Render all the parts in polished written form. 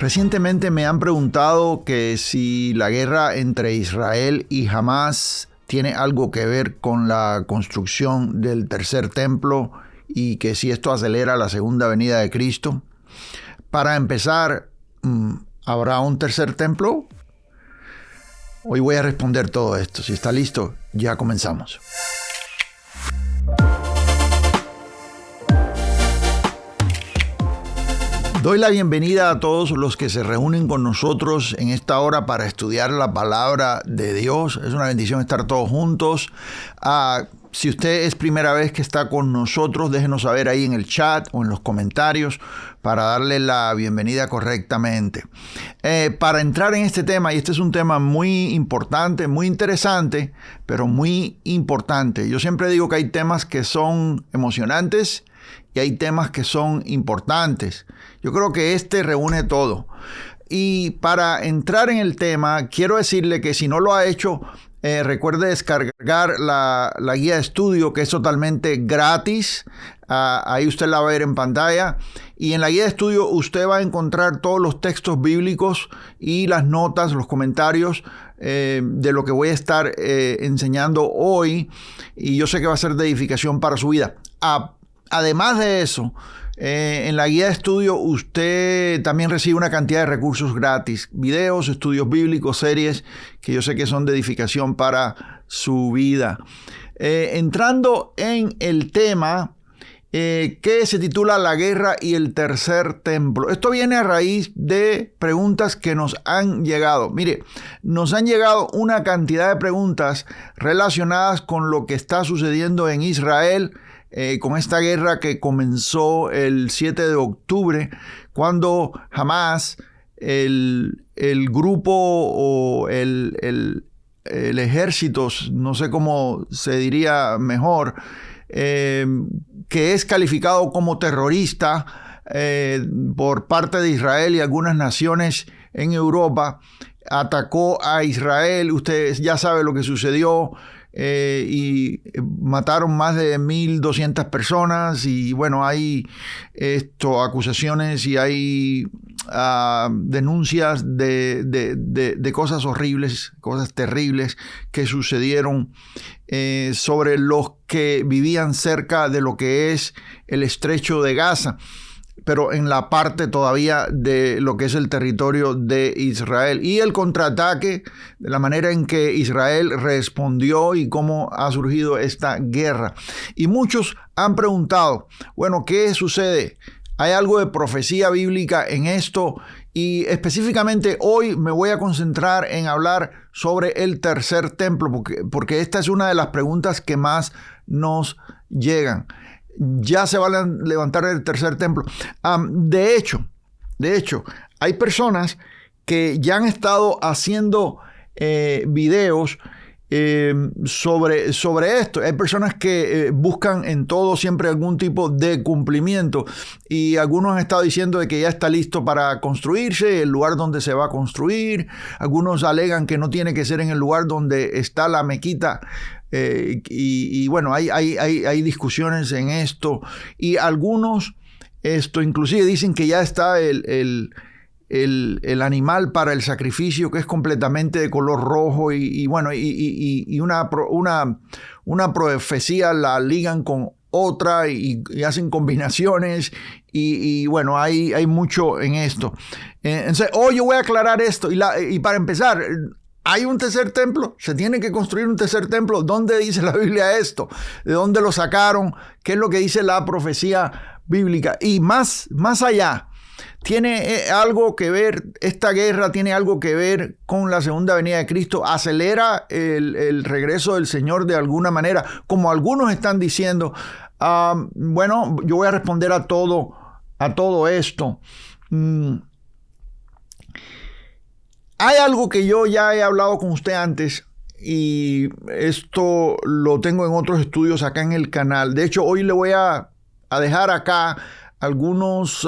Recientemente me han preguntado que si la guerra entre Israel y Hamás tiene algo que ver con la construcción del tercer templo y que si esto acelera la segunda venida de Cristo. Para empezar, ¿habrá un tercer templo? Hoy voy a responder todo esto. Si está listo, ya comenzamos. Doy la bienvenida a todos los que se reúnen con nosotros en esta hora para estudiar la palabra de Dios. Es una bendición estar todos juntos. Si usted es primera vez que está con nosotros, déjenos saber ahí en el chat o en los comentarios para darle la bienvenida correctamente. Para entrar en este tema, y este es un tema muy importante, muy interesante, pero muy importante. Yo siempre digo que hay temas que son emocionantes y hay temas que son importantes. Yo creo que este reúne todo. Y para entrar en el tema, quiero decirle que si no lo ha hecho, recuerde descargar la guía de estudio, que es totalmente gratis. Ahí usted la va a ver en pantalla. Y en la guía de estudio usted va a encontrar todos los textos bíblicos y las notas, los comentarios de lo que voy a estar enseñando hoy. Y yo sé que va a ser de edificación para su vida. Además de eso, en la guía de estudio usted también recibe una cantidad de recursos gratis, videos, estudios bíblicos, series que yo sé que son de edificación para su vida. Entrando en el tema que se titula La guerra y el tercer templo. Esto viene a raíz de preguntas que nos han llegado. Mire, nos han llegado una cantidad de preguntas relacionadas con lo que está sucediendo en Israel, con esta guerra que comenzó el 7 de octubre, cuando Hamás, el grupo o el ejército, no sé cómo se diría mejor, que es calificado como terrorista por parte de Israel y algunas naciones en Europa, atacó a Israel. Ustedes ya saben lo que sucedió. Y mataron más de 1,200 personas y bueno, hay acusaciones y hay denuncias de cosas horribles, cosas terribles que sucedieron sobre los que vivían cerca de lo que es el estrecho de Gaza, pero en la parte todavía de lo que es el territorio de Israel. Y el contraataque, de la manera en que Israel respondió y cómo ha surgido esta guerra. Y muchos han preguntado, bueno, ¿qué sucede? ¿Hay algo de profecía bíblica en esto? Y específicamente hoy me voy a concentrar en hablar sobre el tercer templo, porque esta es una de las preguntas que más nos llegan. Ya se va a levantar el tercer templo. De hecho, hay personas que ya han estado haciendo videos sobre esto. Hay personas que buscan en todo siempre algún tipo de cumplimiento y algunos han estado diciendo de que ya está listo para construirse, el lugar donde se va a construir. Algunos alegan que no tiene que ser en el lugar donde está la mequita. Y bueno, hay discusiones en esto y algunos inclusive dicen que ya está el animal para el sacrificio, que es completamente de color rojo y bueno, y una profecía la ligan con otra y hacen combinaciones y bueno, hay mucho en esto. Entonces, hoy yo voy a aclarar esto y para empezar, ¿hay un tercer templo? ¿Se tiene que construir un tercer templo? ¿Dónde dice la Biblia esto? ¿De dónde lo sacaron? ¿Qué es lo que dice la profecía bíblica? Y más allá, ¿tiene algo que ver, esta guerra tiene algo que ver con la segunda venida de Cristo? ¿Acelera el regreso del Señor de alguna manera? Como algunos están diciendo. Bueno, yo voy a responder a todo esto. Hay algo que yo ya he hablado con usted antes y esto lo tengo en otros estudios acá en el canal. De hecho, hoy le voy a dejar acá algunos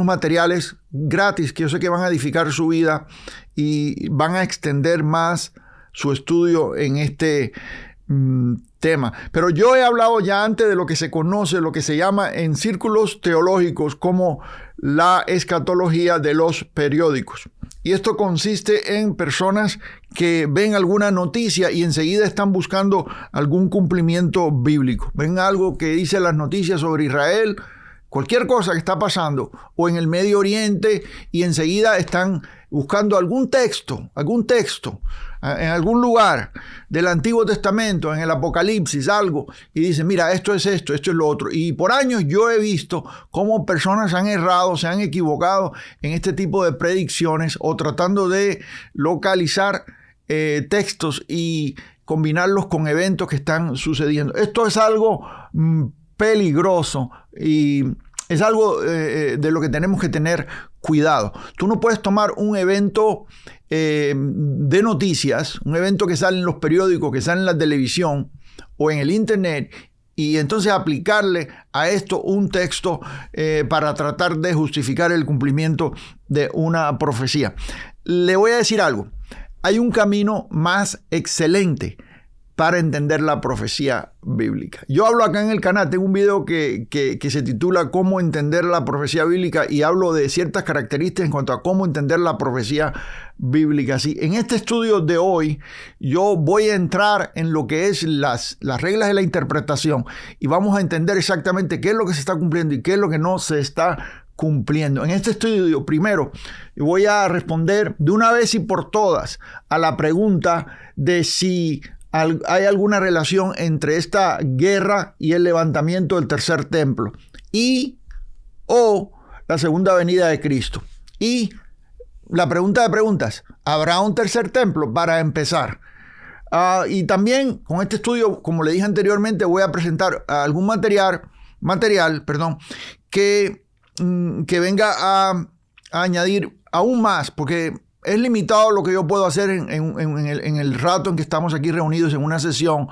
materiales gratis que yo sé que van a edificar su vida y van a extender más su estudio en este tema. Pero yo he hablado ya antes de lo que se conoce, lo que se llama en círculos teológicos como la escatología de los periódicos. Y esto consiste en personas que ven alguna noticia y enseguida están buscando algún cumplimiento bíblico. Ven algo que dice las noticias sobre Israel, cualquier cosa que está pasando, o en el Medio Oriente, y enseguida están buscando algún texto en algún lugar del Antiguo Testamento, en el Apocalipsis, algo, y dicen, mira, esto es lo otro. Y por años yo he visto cómo personas han errado, se han equivocado en este tipo de predicciones o tratando de localizar textos y combinarlos con eventos que están sucediendo. Esto es algo peligroso y es algo de lo que tenemos que tener cuidado. Tú no puedes tomar un evento de noticias, un evento que sale en los periódicos, que sale en la televisión o en el internet, y entonces aplicarle a esto un texto para tratar de justificar el cumplimiento de una profecía. Le voy a decir algo. Hay un camino más excelente para entender la profecía bíblica. Yo hablo acá en el canal, tengo un video que se titula Cómo entender la profecía bíblica, y hablo de ciertas características en cuanto a cómo entender la profecía bíblica. Sí, en este estudio de hoy yo voy a entrar en lo que es las reglas de la interpretación y vamos a entender exactamente qué es lo que se está cumpliendo y qué es lo que no se está cumpliendo. En este estudio, primero, voy a responder de una vez y por todas a la pregunta de si hay alguna relación entre esta guerra y el levantamiento del tercer templo o la segunda venida de Cristo. Y la pregunta de preguntas, ¿habrá un tercer templo? Para empezar. Y también con este estudio, como le dije anteriormente, voy a presentar algún material que venga a añadir aún más, porque es limitado lo que yo puedo hacer en el rato en que estamos aquí reunidos en una sesión,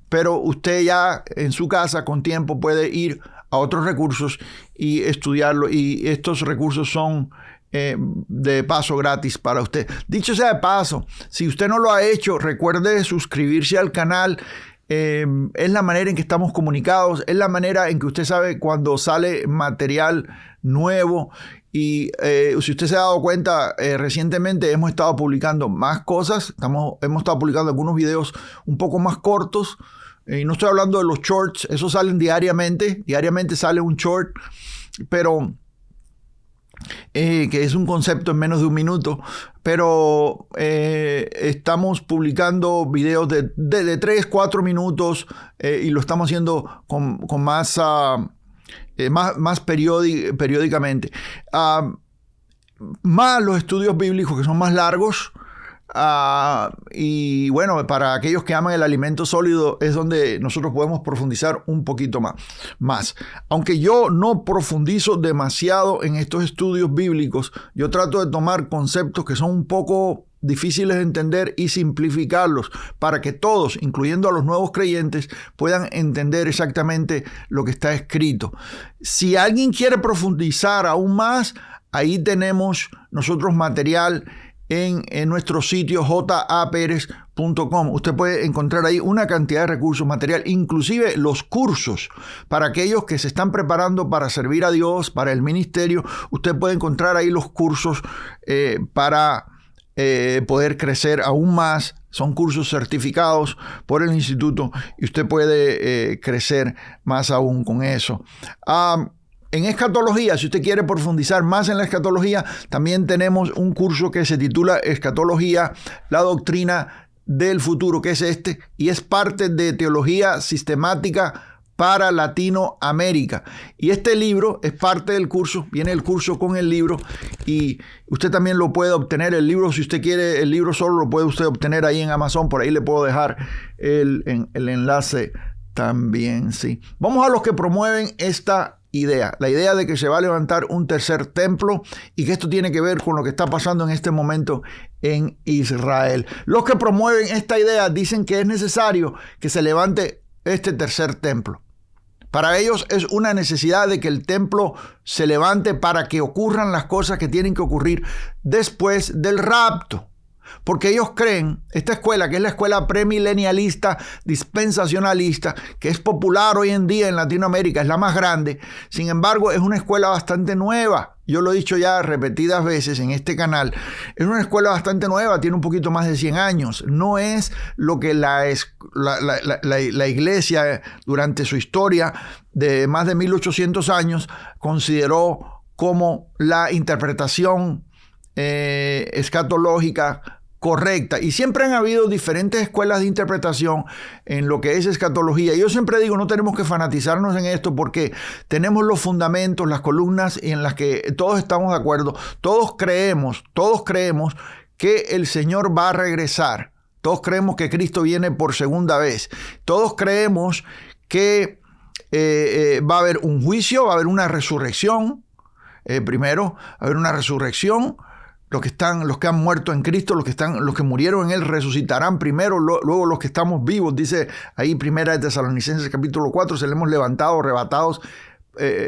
pero usted ya en su casa con tiempo puede ir a otros recursos y estudiarlo, y estos recursos son de paso gratis para usted. Dicho sea de paso, si usted no lo ha hecho, recuerde suscribirse al canal. Es la manera en que estamos comunicados, es la manera en que usted sabe cuando sale material nuevo. Y si usted se ha dado cuenta, recientemente hemos estado publicando más cosas, hemos estado publicando algunos videos un poco más cortos, y no estoy hablando de los shorts, esos salen diariamente sale un short, pero que es un concepto en menos de un minuto, pero estamos publicando videos de 3, 4 minutos y lo estamos haciendo con más periódicamente. Más los estudios bíblicos que son más largos. Y bueno, para aquellos que aman el alimento sólido es donde nosotros podemos profundizar un poquito más. Aunque yo no profundizo demasiado en estos estudios bíblicos, yo trato de tomar conceptos que son un poco difíciles de entender y simplificarlos para que todos, incluyendo a los nuevos creyentes, puedan entender exactamente lo que está escrito. Si alguien quiere profundizar aún más, ahí tenemos nosotros material en nuestro sitio japerez.com. Usted puede encontrar ahí una cantidad de recursos, material, inclusive los cursos para aquellos que se están preparando para servir a Dios, para el ministerio. Usted puede encontrar ahí los cursos para poder crecer aún más. Son cursos certificados por el instituto y usted puede crecer más aún con eso. En escatología, si usted quiere profundizar más en la escatología, también tenemos un curso que se titula Escatología, la doctrina del futuro, que es y es parte de teología sistemática para Latinoamérica. Y este libro es parte del curso, viene el curso con el libro y usted también lo puede obtener. El libro, si usted quiere el libro solo, lo puede usted obtener ahí en Amazon. Por ahí le puedo dejar el enlace también, sí. Vamos a los que promueven esta idea, la idea de que se va a levantar un tercer templo y que esto tiene que ver con lo que está pasando en este momento en Israel. Los que promueven esta idea dicen que es necesario que se levante este tercer templo. Para ellos es una necesidad de que el templo se levante para que ocurran las cosas que tienen que ocurrir después del rapto. Porque ellos creen, esta escuela, que es la escuela premilenialista, dispensacionalista, que es popular hoy en día en Latinoamérica, es la más grande. Sin embargo, es una escuela bastante nueva. Yo lo he dicho ya repetidas veces en este canal. Es una escuela bastante nueva, tiene un poquito más de 100 años. No es lo que la iglesia durante su historia de más de 1800 años consideró como la interpretación escatológica correcta. Y siempre han habido diferentes escuelas de interpretación en lo que es escatología. Yo siempre digo, no tenemos que fanatizarnos en esto porque tenemos los fundamentos, las columnas en las que todos estamos de acuerdo. Todos creemos que el Señor va a regresar. Todos creemos que Cristo viene por segunda vez. Todos creemos que va a haber un juicio, va a haber una resurrección. Primero, va a haber una resurrección. Los que han muerto en Cristo, los que murieron en Él resucitarán primero, luego los que estamos vivos, dice ahí Primera de Tesalonicenses capítulo 4, seremos levantados, arrebatados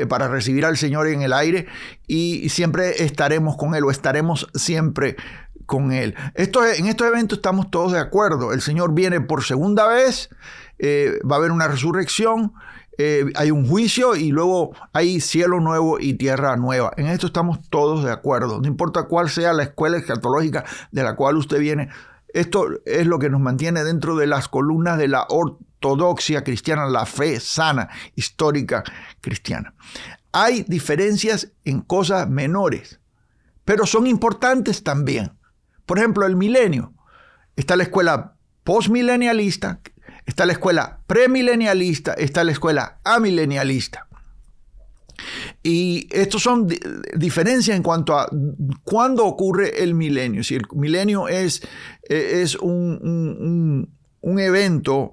para recibir al Señor en el aire y siempre estaremos con Él o estaremos siempre con Él. En estos eventos estamos todos de acuerdo. El Señor viene por segunda vez, va a haber una resurrección, hay un juicio y luego hay cielo nuevo y tierra nueva. En esto estamos todos de acuerdo. No importa cuál sea la escuela escatológica de la cual usted viene. Esto es lo que nos mantiene dentro de las columnas de la ortodoxia cristiana, la fe sana, histórica cristiana. Hay diferencias en cosas menores, pero son importantes también. Por ejemplo, el milenio. Está la escuela postmilenialista, está la escuela premilenialista, está la escuela amilenialista. Y estos son diferencias en cuanto a cuándo ocurre el milenio. Si el milenio es un evento,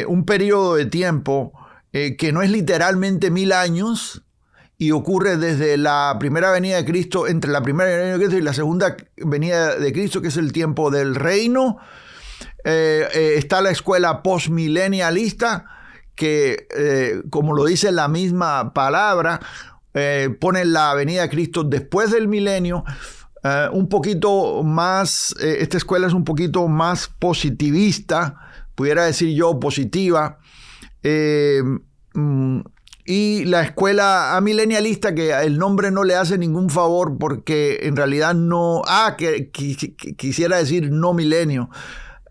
un periodo de tiempo que no es literalmente 1000 años y ocurre desde la primera venida de Cristo, entre la primera venida de Cristo y la segunda venida de Cristo, que es el tiempo del reino. Está la escuela postmilenialista que, como lo dice la misma palabra, pone la venida de Cristo después del milenio. Un poquito más, esta escuela es un poquito más positivista, pudiera decir yo positiva. Y la escuela amilenialista, que el nombre no le hace ningún favor porque en realidad no... quisiera decir no milenio.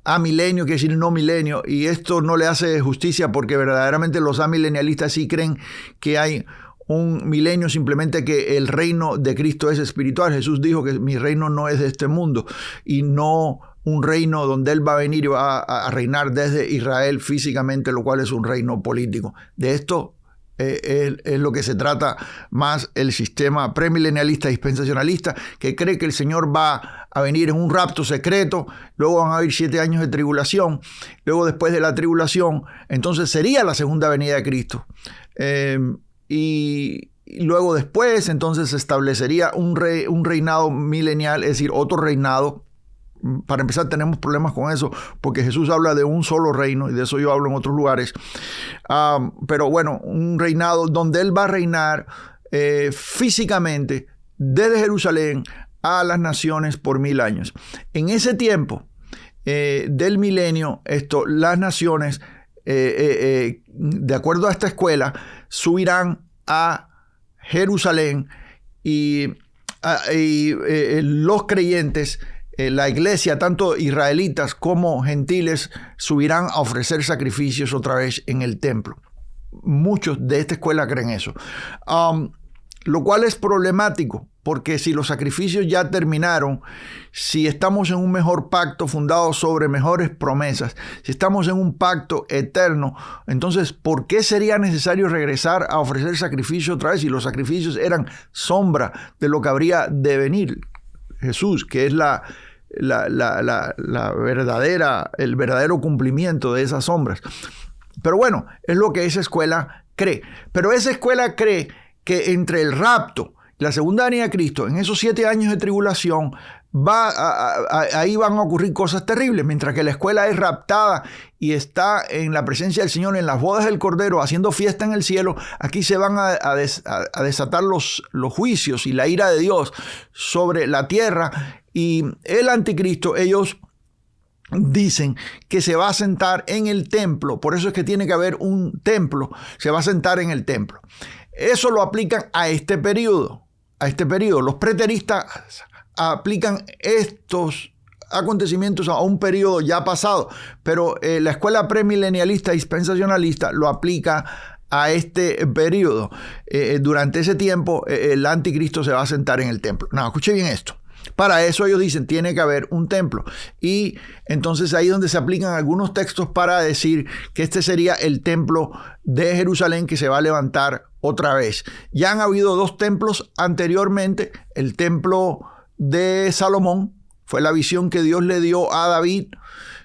Amilenio quiere decir no milenio, y esto no le hace justicia porque verdaderamente los amilenialistas sí creen que hay un milenio, simplemente que el reino de Cristo es espiritual. Jesús dijo que mi reino no es de este mundo y no un reino donde Él va a venir y va a reinar desde Israel físicamente, lo cual es un reino político. De esto es lo que se trata más el sistema premilenialista dispensacionalista, que cree que el Señor va a venir en un rapto secreto, luego van a haber 7 años de tribulación, luego después de la tribulación, entonces sería la segunda venida de Cristo. Y luego después, entonces se establecería un reinado milenial, es decir, otro reinado. Para empezar, tenemos problemas con eso, porque Jesús habla de un solo reino, y de eso yo hablo en otros lugares. Pero bueno, un reinado donde Él va a reinar físicamente desde Jerusalén a las naciones por 1000 años. En ese tiempo del milenio, las naciones, de acuerdo a esta escuela, subirán a Jerusalén y los creyentes, la iglesia, tanto israelitas como gentiles, subirán a ofrecer sacrificios otra vez en el templo. Muchos de esta escuela creen eso. Lo cual es problemático, porque si los sacrificios ya terminaron, si estamos en un mejor pacto fundado sobre mejores promesas, si estamos en un pacto eterno, entonces, ¿por qué sería necesario regresar a ofrecer sacrificios otra vez si los sacrificios eran sombra de lo que habría de venir? Jesús, que es el verdadero cumplimiento de esas sombras. Pero bueno, es lo que esa escuela cree. Pero esa escuela cree que entre el rapto y la segunda venida de Cristo, en esos 7 años de tribulación, ahí van a ocurrir cosas terribles. Mientras que la escuela es raptada y está en la presencia del Señor, en las bodas del Cordero, haciendo fiesta en el cielo, aquí se van a desatar los juicios y la ira de Dios sobre la tierra. Y el anticristo, ellos dicen que se va a sentar en el templo. Por eso es que tiene que haber un templo. Se va a sentar en el templo. Eso lo aplican a este periodo. Los preteristas aplican estos acontecimientos a un periodo ya pasado, pero la escuela premilenialista dispensacionalista lo aplica a este periodo. Durante ese tiempo el anticristo se va a sentar en el templo. No, escuche bien esto. Para eso ellos dicen tiene que haber un templo, y entonces ahí es donde se aplican algunos textos para decir que este sería el templo de Jerusalén que se va a levantar otra vez. Ya han habido 2 templos anteriormente. El templo de Salomón fue la visión que Dios le dio a David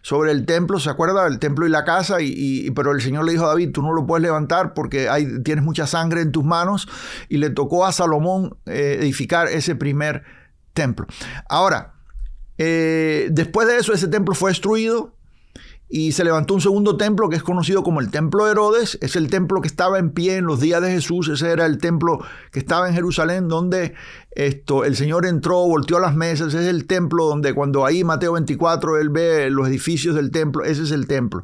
sobre el templo, ¿se acuerda? El templo y la casa, pero el Señor le dijo a David, tú no lo puedes levantar porque tienes mucha sangre en tus manos, y le tocó a Salomón edificar ese primer templo. Ahora, después de eso, ese templo fue destruido y se levantó un segundo templo que es conocido como el templo de Herodes. Es el templo que estaba en pie en los días de Jesús. Ese era el templo que estaba en Jerusalén, donde el Señor entró, volteó las mesas. Ese es el templo donde cuando ahí Mateo 24 él ve los edificios del templo. Ese es el templo.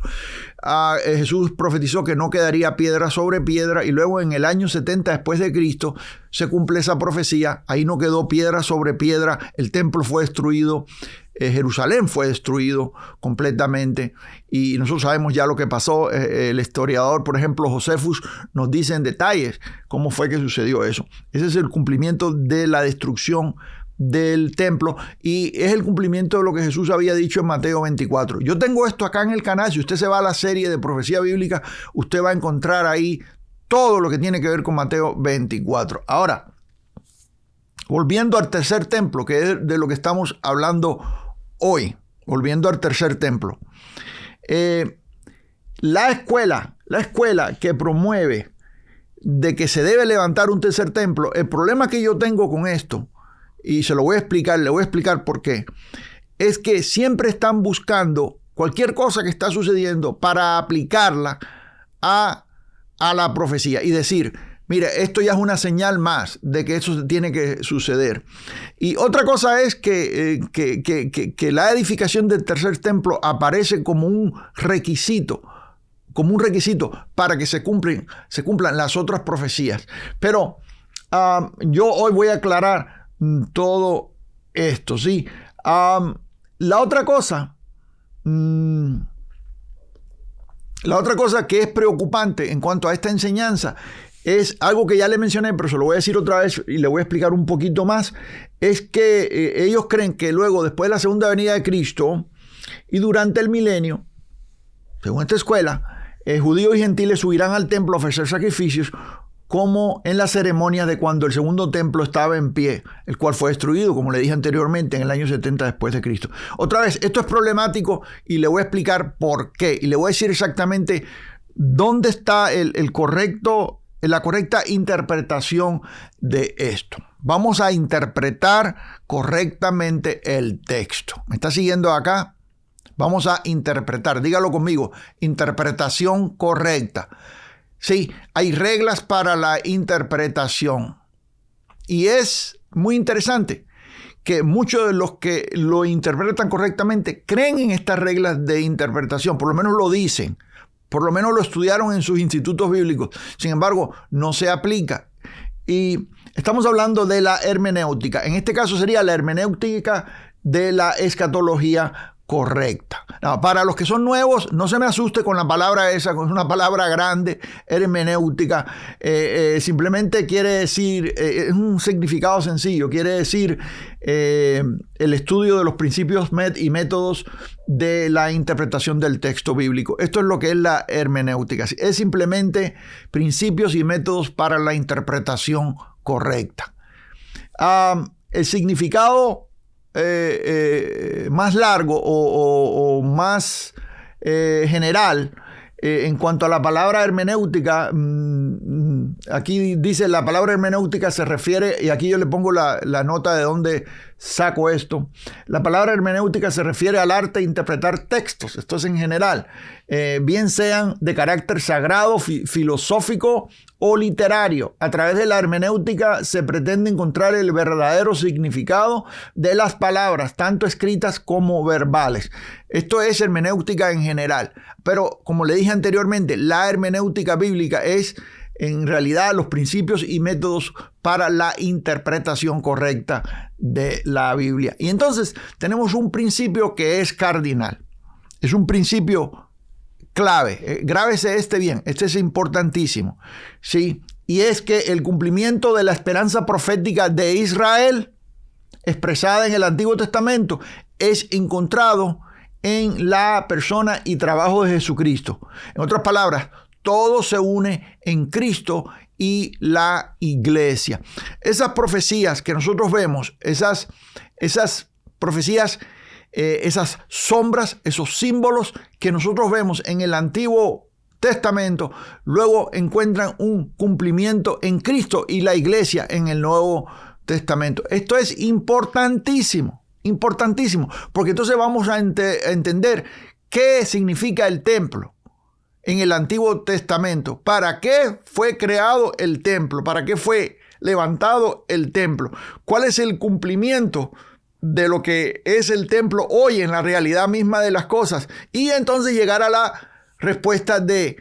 Jesús profetizó que no quedaría piedra sobre piedra, y luego en el año 70 después de Cristo se cumple esa profecía. Ahí no quedó piedra sobre piedra. El templo fue destruido. Jerusalén fue destruido completamente, y nosotros sabemos ya lo que pasó. El historiador, por ejemplo, Josefus, nos dice en detalles cómo fue que sucedió eso. Ese es el cumplimiento de la destrucción del templo, y es el cumplimiento de lo que Jesús había dicho en Mateo 24. Yo tengo esto acá en el canal. Si usted se va a la serie de profecía bíblica, usted va a encontrar ahí todo lo que tiene que ver con Mateo 24. Ahora, volviendo al tercer templo, que es de lo que estamos hablando hoy, volviendo al tercer templo. La escuela que promueve de que se debe levantar un tercer templo, el problema que yo tengo con esto, y se lo voy a explicar, le voy a explicar por qué, es que siempre están buscando cualquier cosa que está sucediendo para aplicarla a la profecía y decir, mire, esto ya es una señal más de que eso tiene que suceder. Y otra cosa es que la edificación del tercer templo aparece como un requisito para que se cumplan las otras profecías. Pero yo hoy voy a aclarar todo esto, ¿sí? La otra cosa que es preocupante en cuanto a esta enseñanza es algo que ya le mencioné, pero se lo voy a decir otra vez y le voy a explicar un poquito más. Es que ellos creen que luego, después de la segunda venida de Cristo y durante el milenio, según esta escuela, judíos y gentiles subirán al templo a ofrecer sacrificios, como en la ceremonia de cuando el segundo templo estaba en pie, el cual fue destruido, como le dije anteriormente, en el año 70 después de Cristo. Otra vez, esto es problemático y le voy a explicar por qué. Y le voy a decir exactamente dónde está la correcta interpretación de esto. Vamos a interpretar correctamente el texto. ¿Me está siguiendo acá? Vamos a interpretar, dígalo conmigo, interpretación correcta. Sí, hay reglas para la interpretación. Y es muy interesante que muchos de los que lo interpretan correctamente creen en estas reglas de interpretación, por lo menos lo dicen, por lo menos lo estudiaron en sus institutos bíblicos. Sin embargo, no se aplica. Y estamos hablando de la hermenéutica. En este caso sería la hermenéutica de la escatología correcta. No, para los que son nuevos, no se me asuste con la palabra esa, es una palabra grande, hermenéutica. Simplemente quiere decir, es un significado sencillo, quiere decir el estudio de los principios y métodos de la interpretación del texto bíblico. Esto es lo que es la hermenéutica. Es simplemente principios y métodos para la interpretación correcta. El significado más largo o más general en cuanto a la palabra hermenéutica aquí dice la palabra hermenéutica se refiere, y aquí yo le pongo la nota de dónde saco esto. La palabra hermenéutica se refiere al arte de interpretar textos, esto es en general, bien sean de carácter sagrado, filosófico o literario. A través de la hermenéutica se pretende encontrar el verdadero significado de las palabras, tanto escritas como verbales. Esto es hermenéutica en general. Pero como le dije anteriormente, la hermenéutica bíblica es en realidad los principios y métodos para la interpretación correcta de la Biblia. Y entonces tenemos un principio que es cardinal. Es un principio clave. Grábese este bien. Este es importantísimo. ¿Sí? Y es que el cumplimiento de la esperanza profética de Israel, expresada en el Antiguo Testamento, es encontrado en la persona y trabajo de Jesucristo. En otras palabras, todo se une en Cristo y la iglesia. Esas profecías que nosotros vemos, esas profecías, esas sombras, esos símbolos que nosotros vemos en el Antiguo Testamento, luego encuentran un cumplimiento en Cristo y la iglesia en el Nuevo Testamento. Esto es importantísimo, porque entonces vamos a entender qué significa el templo en el Antiguo Testamento. ¿Para qué fue creado el templo? ¿Para qué fue levantado el templo? ¿Cuál es el cumplimiento de lo que es el templo hoy en la realidad misma de las cosas? Y entonces llegar a la respuesta de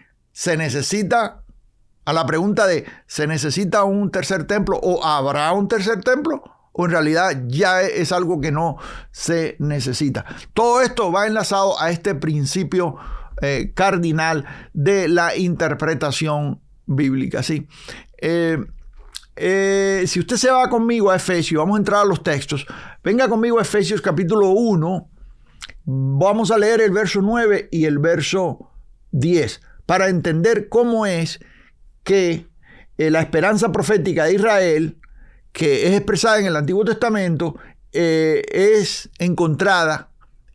a la pregunta de ¿se necesita un tercer templo o habrá un tercer templo? ¿O en realidad ya es algo que no se necesita? Todo esto va enlazado a este principio cardinal de la interpretación bíblica. ¿Sí? Si usted se va conmigo a Efesios, vamos a entrar a los textos. Venga conmigo a Efesios capítulo 1. Vamos a leer el verso 9 y el verso 10 para entender cómo es que la esperanza profética de Israel, que es expresada en el Antiguo Testamento, es encontrada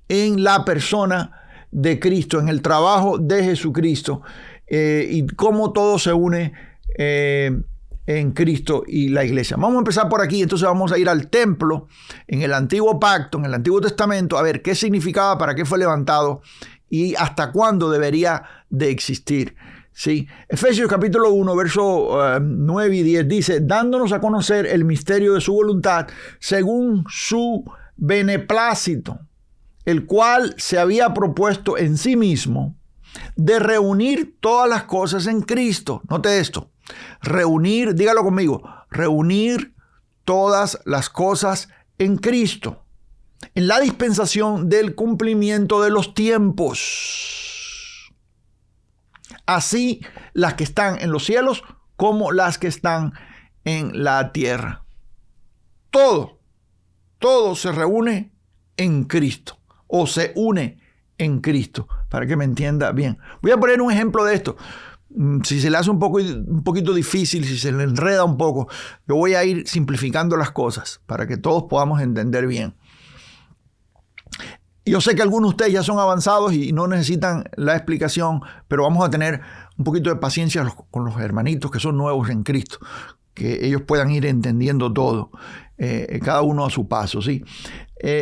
en la persona de Cristo, en el trabajo de Jesucristo, y cómo todo se une en Cristo y la iglesia. Vamos a empezar por aquí, entonces vamos a ir al templo en el Antiguo Pacto, en el Antiguo Testamento, a ver qué significaba, para qué fue levantado y hasta cuándo debería de existir. Sí. Efesios capítulo 1, verso 9 y 10 dice: dándonos a conocer el misterio de su voluntad según su beneplácito, el cual se había propuesto en sí mismo de reunir todas las cosas en Cristo. Note esto, reunir, dígalo conmigo, reunir todas las cosas en Cristo, en la dispensación del cumplimiento de los tiempos, así las que están en los cielos como las que están en la tierra. Todo se reúne en Cristo, o se une en Cristo, para que me entienda bien. Voy a poner un ejemplo de esto. Si se le hace un poquito difícil, si se le enreda un poco, yo voy a ir simplificando las cosas para que todos podamos entender bien. Yo sé que algunos de ustedes ya son avanzados y no necesitan la explicación, pero vamos a tener un poquito de paciencia con los hermanitos que son nuevos en Cristo, que ellos puedan ir entendiendo todo, cada uno a su paso, ¿sí?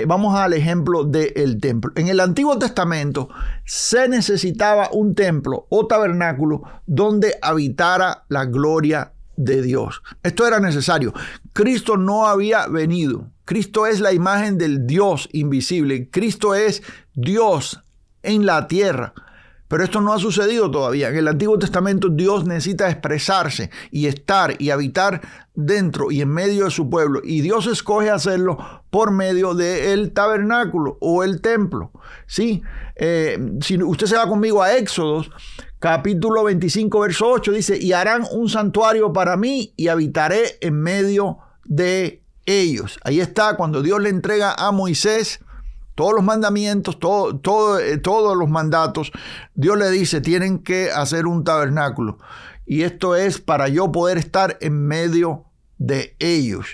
Vamos al ejemplo del templo. En el Antiguo Testamento se necesitaba un templo o tabernáculo donde habitara la gloria de Dios. Esto era necesario. Cristo no había venido. Cristo es la imagen del Dios invisible. Cristo es Dios en la tierra. Pero esto no ha sucedido todavía. En el Antiguo Testamento Dios necesita expresarse y estar y habitar dentro y en medio de su pueblo. Y Dios escoge hacerlo por medio del tabernáculo o el templo. ¿Sí? Si usted se va conmigo a Éxodos, capítulo 25, verso 8, dice: y harán un santuario para mí y habitaré en medio de ellos. Ahí está, cuando Dios le entrega a Moisés todos los mandamientos, todos los mandatos, Dios le dice: tienen que hacer un tabernáculo. Y esto es para yo poder estar en medio de ellos.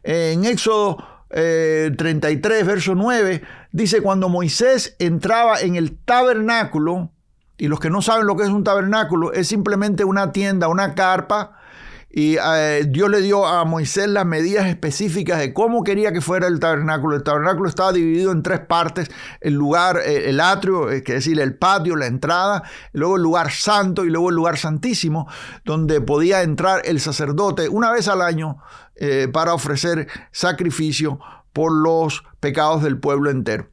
En Éxodo 33, verso 9, dice: cuando Moisés entraba en el tabernáculo, y los que no saben lo que es un tabernáculo, es simplemente una tienda, una carpa, Y Dios le dio a Moisés las medidas específicas de cómo quería que fuera el tabernáculo. El tabernáculo estaba dividido en 3 partes: el lugar, el atrio, que es decir, el patio, la entrada, luego el lugar santo y luego el lugar santísimo, donde podía entrar el sacerdote una vez al año para ofrecer sacrificio por los pecados del pueblo entero.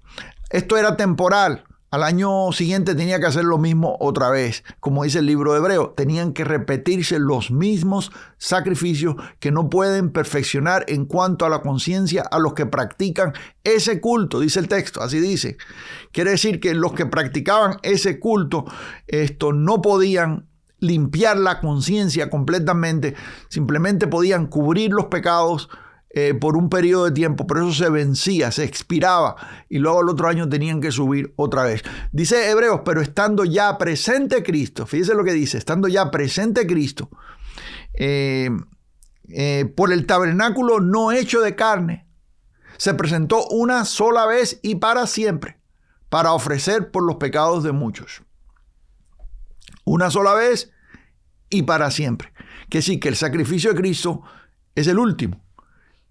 Esto era temporal. Al año siguiente tenía que hacer lo mismo otra vez. Como dice el libro de Hebreos, tenían que repetirse los mismos sacrificios que no pueden perfeccionar en cuanto a la conciencia a los que practican ese culto, dice el texto, así dice. Quiere decir que los que practicaban ese culto, no podían limpiar la conciencia completamente, simplemente podían cubrir los pecados por un periodo de tiempo, pero eso se vencía, se expiraba y luego al otro año tenían que subir otra vez. Dice Hebreos, pero estando ya presente Cristo, fíjese lo que dice, estando ya presente Cristo, por el tabernáculo no hecho de carne, se presentó una sola vez y para siempre, para ofrecer por los pecados de muchos. Una sola vez y para siempre. Que sí, que el sacrificio de Cristo es el último.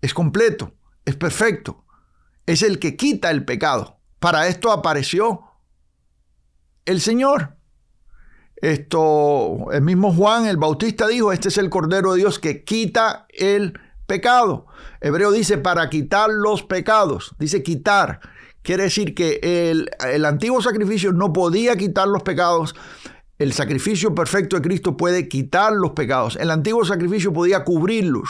Es completo, es perfecto, es el que quita el pecado. Para esto apareció el Señor. El mismo Juan el Bautista dijo, este es el Cordero de Dios que quita el pecado. Hebreo dice para quitar los pecados, dice quitar. Quiere decir que el antiguo sacrificio no podía quitar los pecados. El sacrificio perfecto de Cristo puede quitar los pecados. El antiguo sacrificio podía cubrirlos,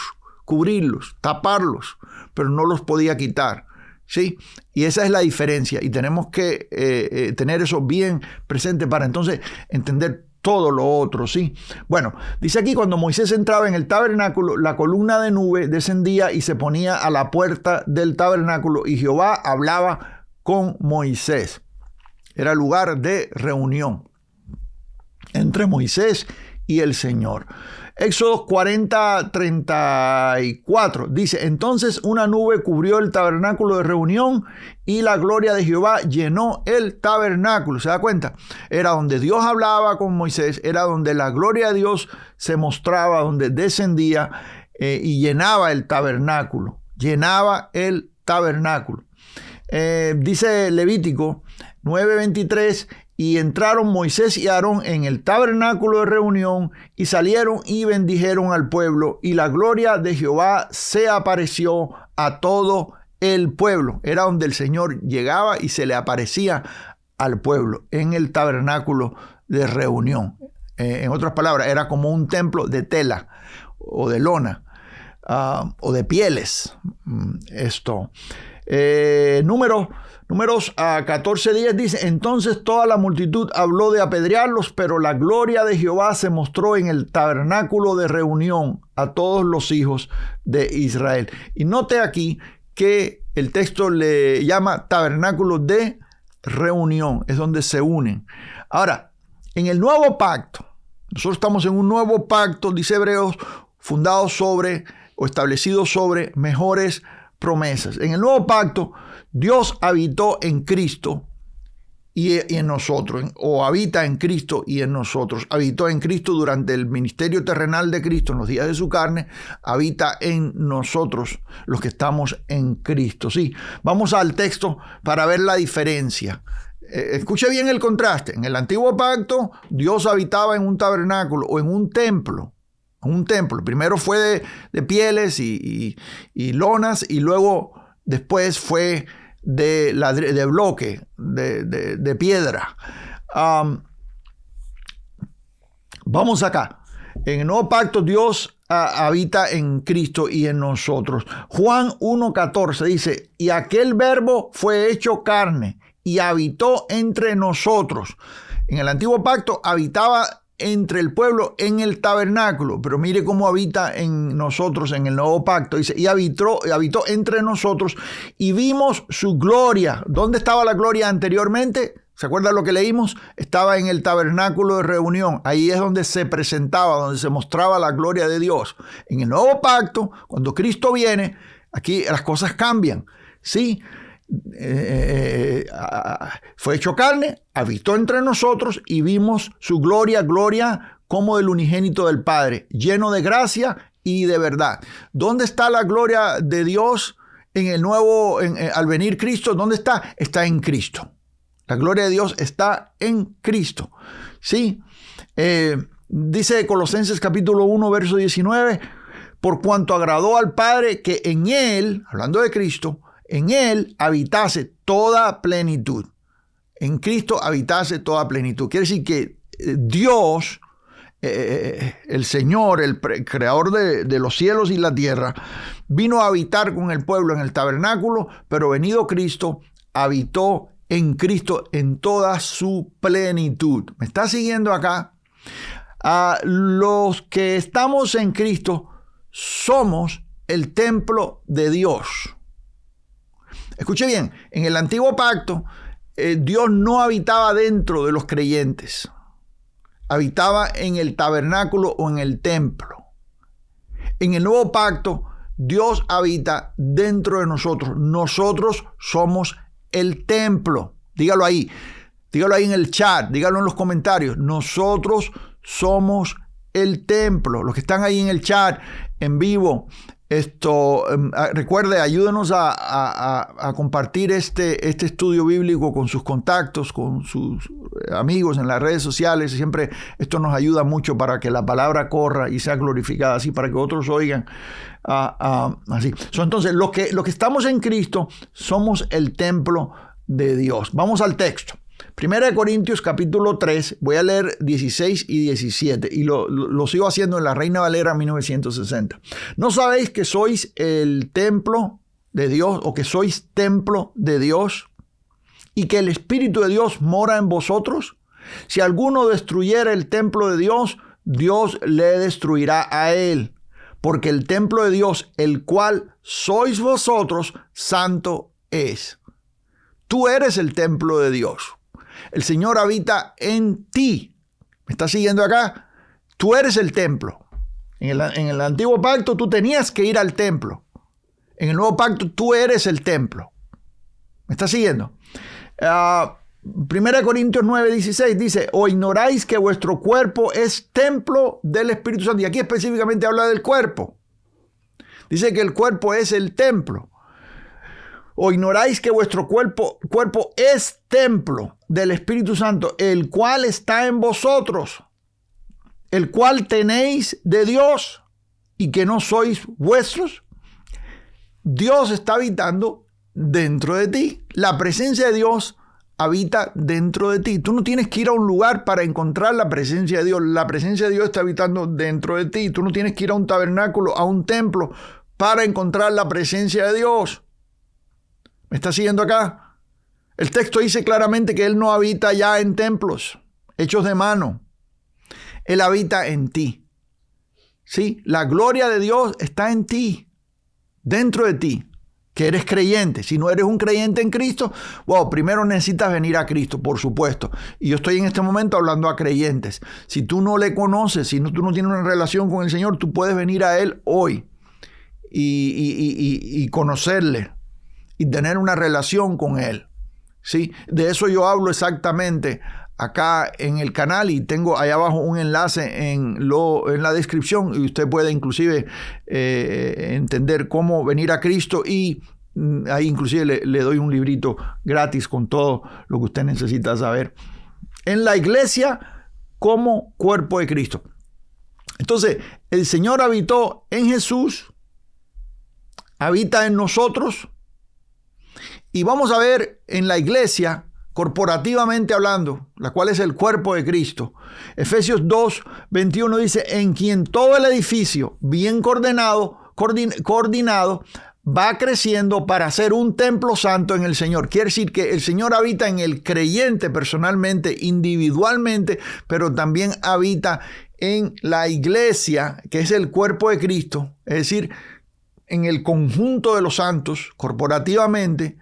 taparlos, pero no los podía quitar, ¿sí? Y esa es la diferencia y tenemos que tener eso bien presente para entonces entender todo lo otro, ¿sí? Bueno, dice aquí, cuando Moisés entraba en el tabernáculo, la columna de nube descendía y se ponía a la puerta del tabernáculo y Jehová hablaba con Moisés. Era lugar de reunión entre Moisés y el Señor. Éxodo 40:34 dice, entonces una nube cubrió el tabernáculo de reunión y la gloria de Jehová llenó el tabernáculo. ¿Se da cuenta? Era donde Dios hablaba con Moisés, era donde la gloria de Dios se mostraba, donde descendía y llenaba el tabernáculo. Dice Levítico 9:23, y entraron Moisés y Aarón en el tabernáculo de reunión y salieron y bendijeron al pueblo y la gloria de Jehová se apareció a todo el pueblo. Era donde el Señor llegaba y se le aparecía al pueblo en el tabernáculo de reunión. En otras palabras, era como un templo de tela o de lona o de pieles. Números 14:10 dice, entonces toda la multitud habló de apedrearlos, pero la gloria de Jehová se mostró en el tabernáculo de reunión a todos los hijos de Israel. Y note aquí que el texto le llama tabernáculo de reunión, es donde se unen. Ahora, en el nuevo pacto, nosotros estamos en un nuevo pacto, dice Hebreos, fundado sobre o establecido sobre mejores promesas. En el nuevo pacto, Dios habitó en Cristo y en nosotros, o habita en Cristo y en nosotros. Habitó en Cristo durante el ministerio terrenal de Cristo, en los días de su carne, habita en nosotros, los que estamos en Cristo. Sí, vamos al texto para ver la diferencia. Escuche bien el contraste. En el antiguo pacto, Dios habitaba en un tabernáculo o en un templo. Primero fue de pieles y lonas y luego después fue de bloque, de piedra. Vamos acá. En el nuevo pacto Dios habita en Cristo y en nosotros. Juan 1:14 dice, y aquel verbo fue hecho carne y habitó entre nosotros. En el antiguo pacto habitaba entre el pueblo en el tabernáculo, pero mire cómo habita en nosotros en el nuevo pacto. Dice, y habitó entre nosotros y vimos su gloria. ¿Dónde estaba la gloria anteriormente? ¿Se acuerdan lo que leímos? Estaba en el tabernáculo de reunión. Ahí es donde se presentaba, donde se mostraba la gloria de Dios. En el nuevo pacto, cuando Cristo viene, aquí las cosas cambian. Sí, fue hecho carne, habitó entre nosotros y vimos su gloria como del unigénito del Padre, lleno de gracia y de verdad. ¿Dónde está la gloria de Dios en el nuevo, al venir Cristo? ¿Dónde está? Está en Cristo. La gloria de Dios está en Cristo. ¿Sí? Dice Colosenses capítulo 1, verso 19, por cuanto agradó al Padre que en Él, hablando de Cristo, en Él habitase toda plenitud. En Cristo habitase toda plenitud. Quiere decir que Dios, el Señor, el creador de los cielos y la tierra, vino a habitar con el pueblo en el tabernáculo, pero venido Cristo, habitó en Cristo en toda su plenitud. ¿Me está siguiendo acá? Los que estamos en Cristo somos el templo de Dios. Escuche bien, en el antiguo pacto, Dios no habitaba dentro de los creyentes. Habitaba en el tabernáculo o en el templo. En el nuevo pacto, Dios habita dentro de nosotros. Nosotros somos el templo. Dígalo ahí en el chat, dígalo en los comentarios. Nosotros somos el templo. Los que están ahí en el chat, en vivo, recuerde, ayúdenos a compartir este estudio bíblico con sus contactos, con sus amigos en las redes sociales. Siempre esto nos ayuda mucho para que la palabra corra y sea glorificada, así para que otros oigan así. Entonces, los que estamos en Cristo somos el templo de Dios. Vamos al texto. 1 Corintios capítulo 3, voy a leer 16 y 17 y lo sigo haciendo en la Reina Valera 1960. ¿No sabéis que sois el templo de Dios o que sois templo de Dios y que el Espíritu de Dios mora en vosotros? Si alguno destruyera el templo de Dios, Dios le destruirá a él, porque el templo de Dios, el cual sois vosotros, santo es. Tú eres el templo de Dios. El Señor habita en ti. ¿Me estás siguiendo acá? Tú eres el templo. En el antiguo pacto tú tenías que ir al templo. En el nuevo pacto tú eres el templo. ¿Me estás siguiendo? 1 Corintios 9, 16 dice, ¿o ignoráis que vuestro cuerpo es templo del Espíritu Santo? Y aquí específicamente habla del cuerpo. Dice que el cuerpo es el templo. ¿O ignoráis que vuestro cuerpo es templo del Espíritu Santo, el cual está en vosotros, el cual tenéis de Dios y que no sois vuestros? Dios está habitando dentro de ti. La presencia de Dios habita dentro de ti. Tú no tienes que ir a un lugar para encontrar la presencia de Dios. La presencia de Dios está habitando dentro de ti. Tú no tienes que ir a un tabernáculo, a un templo, para encontrar la presencia de Dios. ¿Me está siguiendo acá? El texto dice claramente que Él no habita ya en templos hechos de mano. Él habita en ti. ¿Sí? La gloria de Dios está en ti, dentro de ti, que eres creyente. Si no eres un creyente en Cristo, primero necesitas venir a Cristo, por supuesto. Y yo estoy en este momento hablando a creyentes. Si tú no le conoces, si tú no tienes una relación con el Señor, tú puedes venir a Él hoy y conocerle y tener una relación con Él. ¿Sí? De eso yo hablo exactamente acá en el canal y tengo ahí abajo un enlace en la descripción y usted puede inclusive entender cómo venir a Cristo y ahí inclusive le doy un librito gratis con todo lo que usted necesita saber. En la iglesia como cuerpo de Cristo. Entonces, el Señor habitó en Jesús, habita en nosotros. Y vamos a ver en la iglesia, corporativamente hablando, la cual es el cuerpo de Cristo. Efesios 2, 21 dice, en quien todo el edificio, bien coordinado, va creciendo para ser un templo santo en el Señor. Quiere decir que el Señor habita en el creyente personalmente, individualmente, pero también habita en la iglesia, que es el cuerpo de Cristo, es decir, en el conjunto de los santos, corporativamente,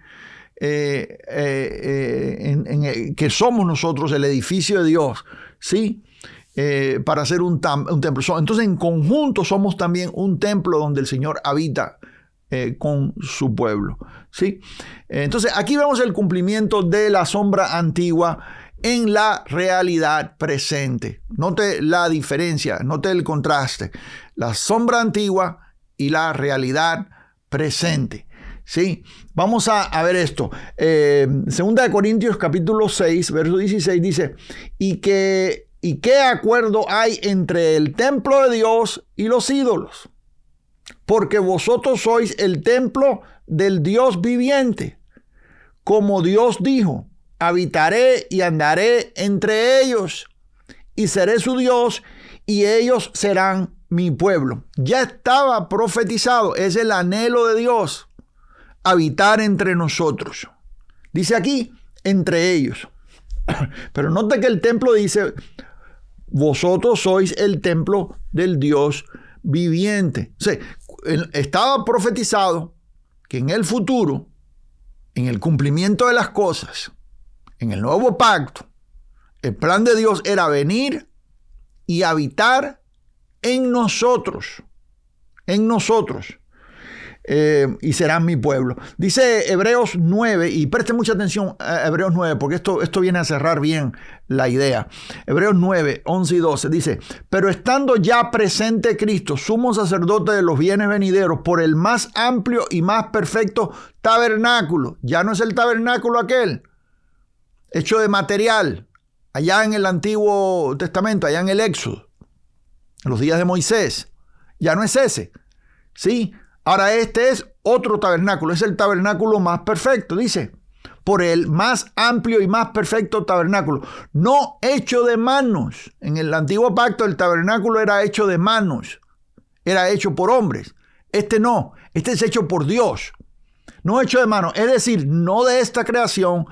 que somos nosotros el edificio de Dios, ¿sí? Para hacer un templo. Entonces, en conjunto somos también un templo donde el Señor habita con su pueblo, ¿sí? Entonces, aquí vemos el cumplimiento de la sombra antigua en la realidad presente. Note la diferencia, note el contraste. La sombra antigua y la realidad presente. ¿Sí? Vamos a ver esto. Segunda de Corintios capítulo 6, verso 16 dice, ¿Y qué acuerdo hay entre el templo de Dios y los ídolos? Porque vosotros sois el templo del Dios viviente. Como Dios dijo, habitaré y andaré entre ellos, y seré su Dios, y ellos serán mi pueblo. Ya estaba profetizado, es el anhelo de Dios, habitar entre nosotros. Dice aquí, entre ellos. Pero note que el templo dice, vosotros sois el templo del Dios viviente. O sea, estaba profetizado que en el futuro, en el cumplimiento de las cosas, en el nuevo pacto, el plan de Dios era venir y habitar en nosotros, y serán mi pueblo. Dice Hebreos 9, y preste mucha atención a Hebreos 9, porque esto viene a cerrar bien la idea. Hebreos 9, 11 y 12 dice, pero estando ya presente Cristo, sumo sacerdote de los bienes venideros, por el más amplio y más perfecto tabernáculo. Ya no es el tabernáculo aquel, hecho de material, allá en el Antiguo Testamento, allá en el Éxodo, en los días de Moisés. Ya no es ese, ¿sí? Ahora este es otro tabernáculo, es el tabernáculo más perfecto, dice, por el más amplio y más perfecto tabernáculo, no hecho de manos. En el antiguo pacto el tabernáculo era hecho de manos, era hecho por hombres. Este no, este es hecho por Dios, no hecho de manos, es decir, no de esta creación,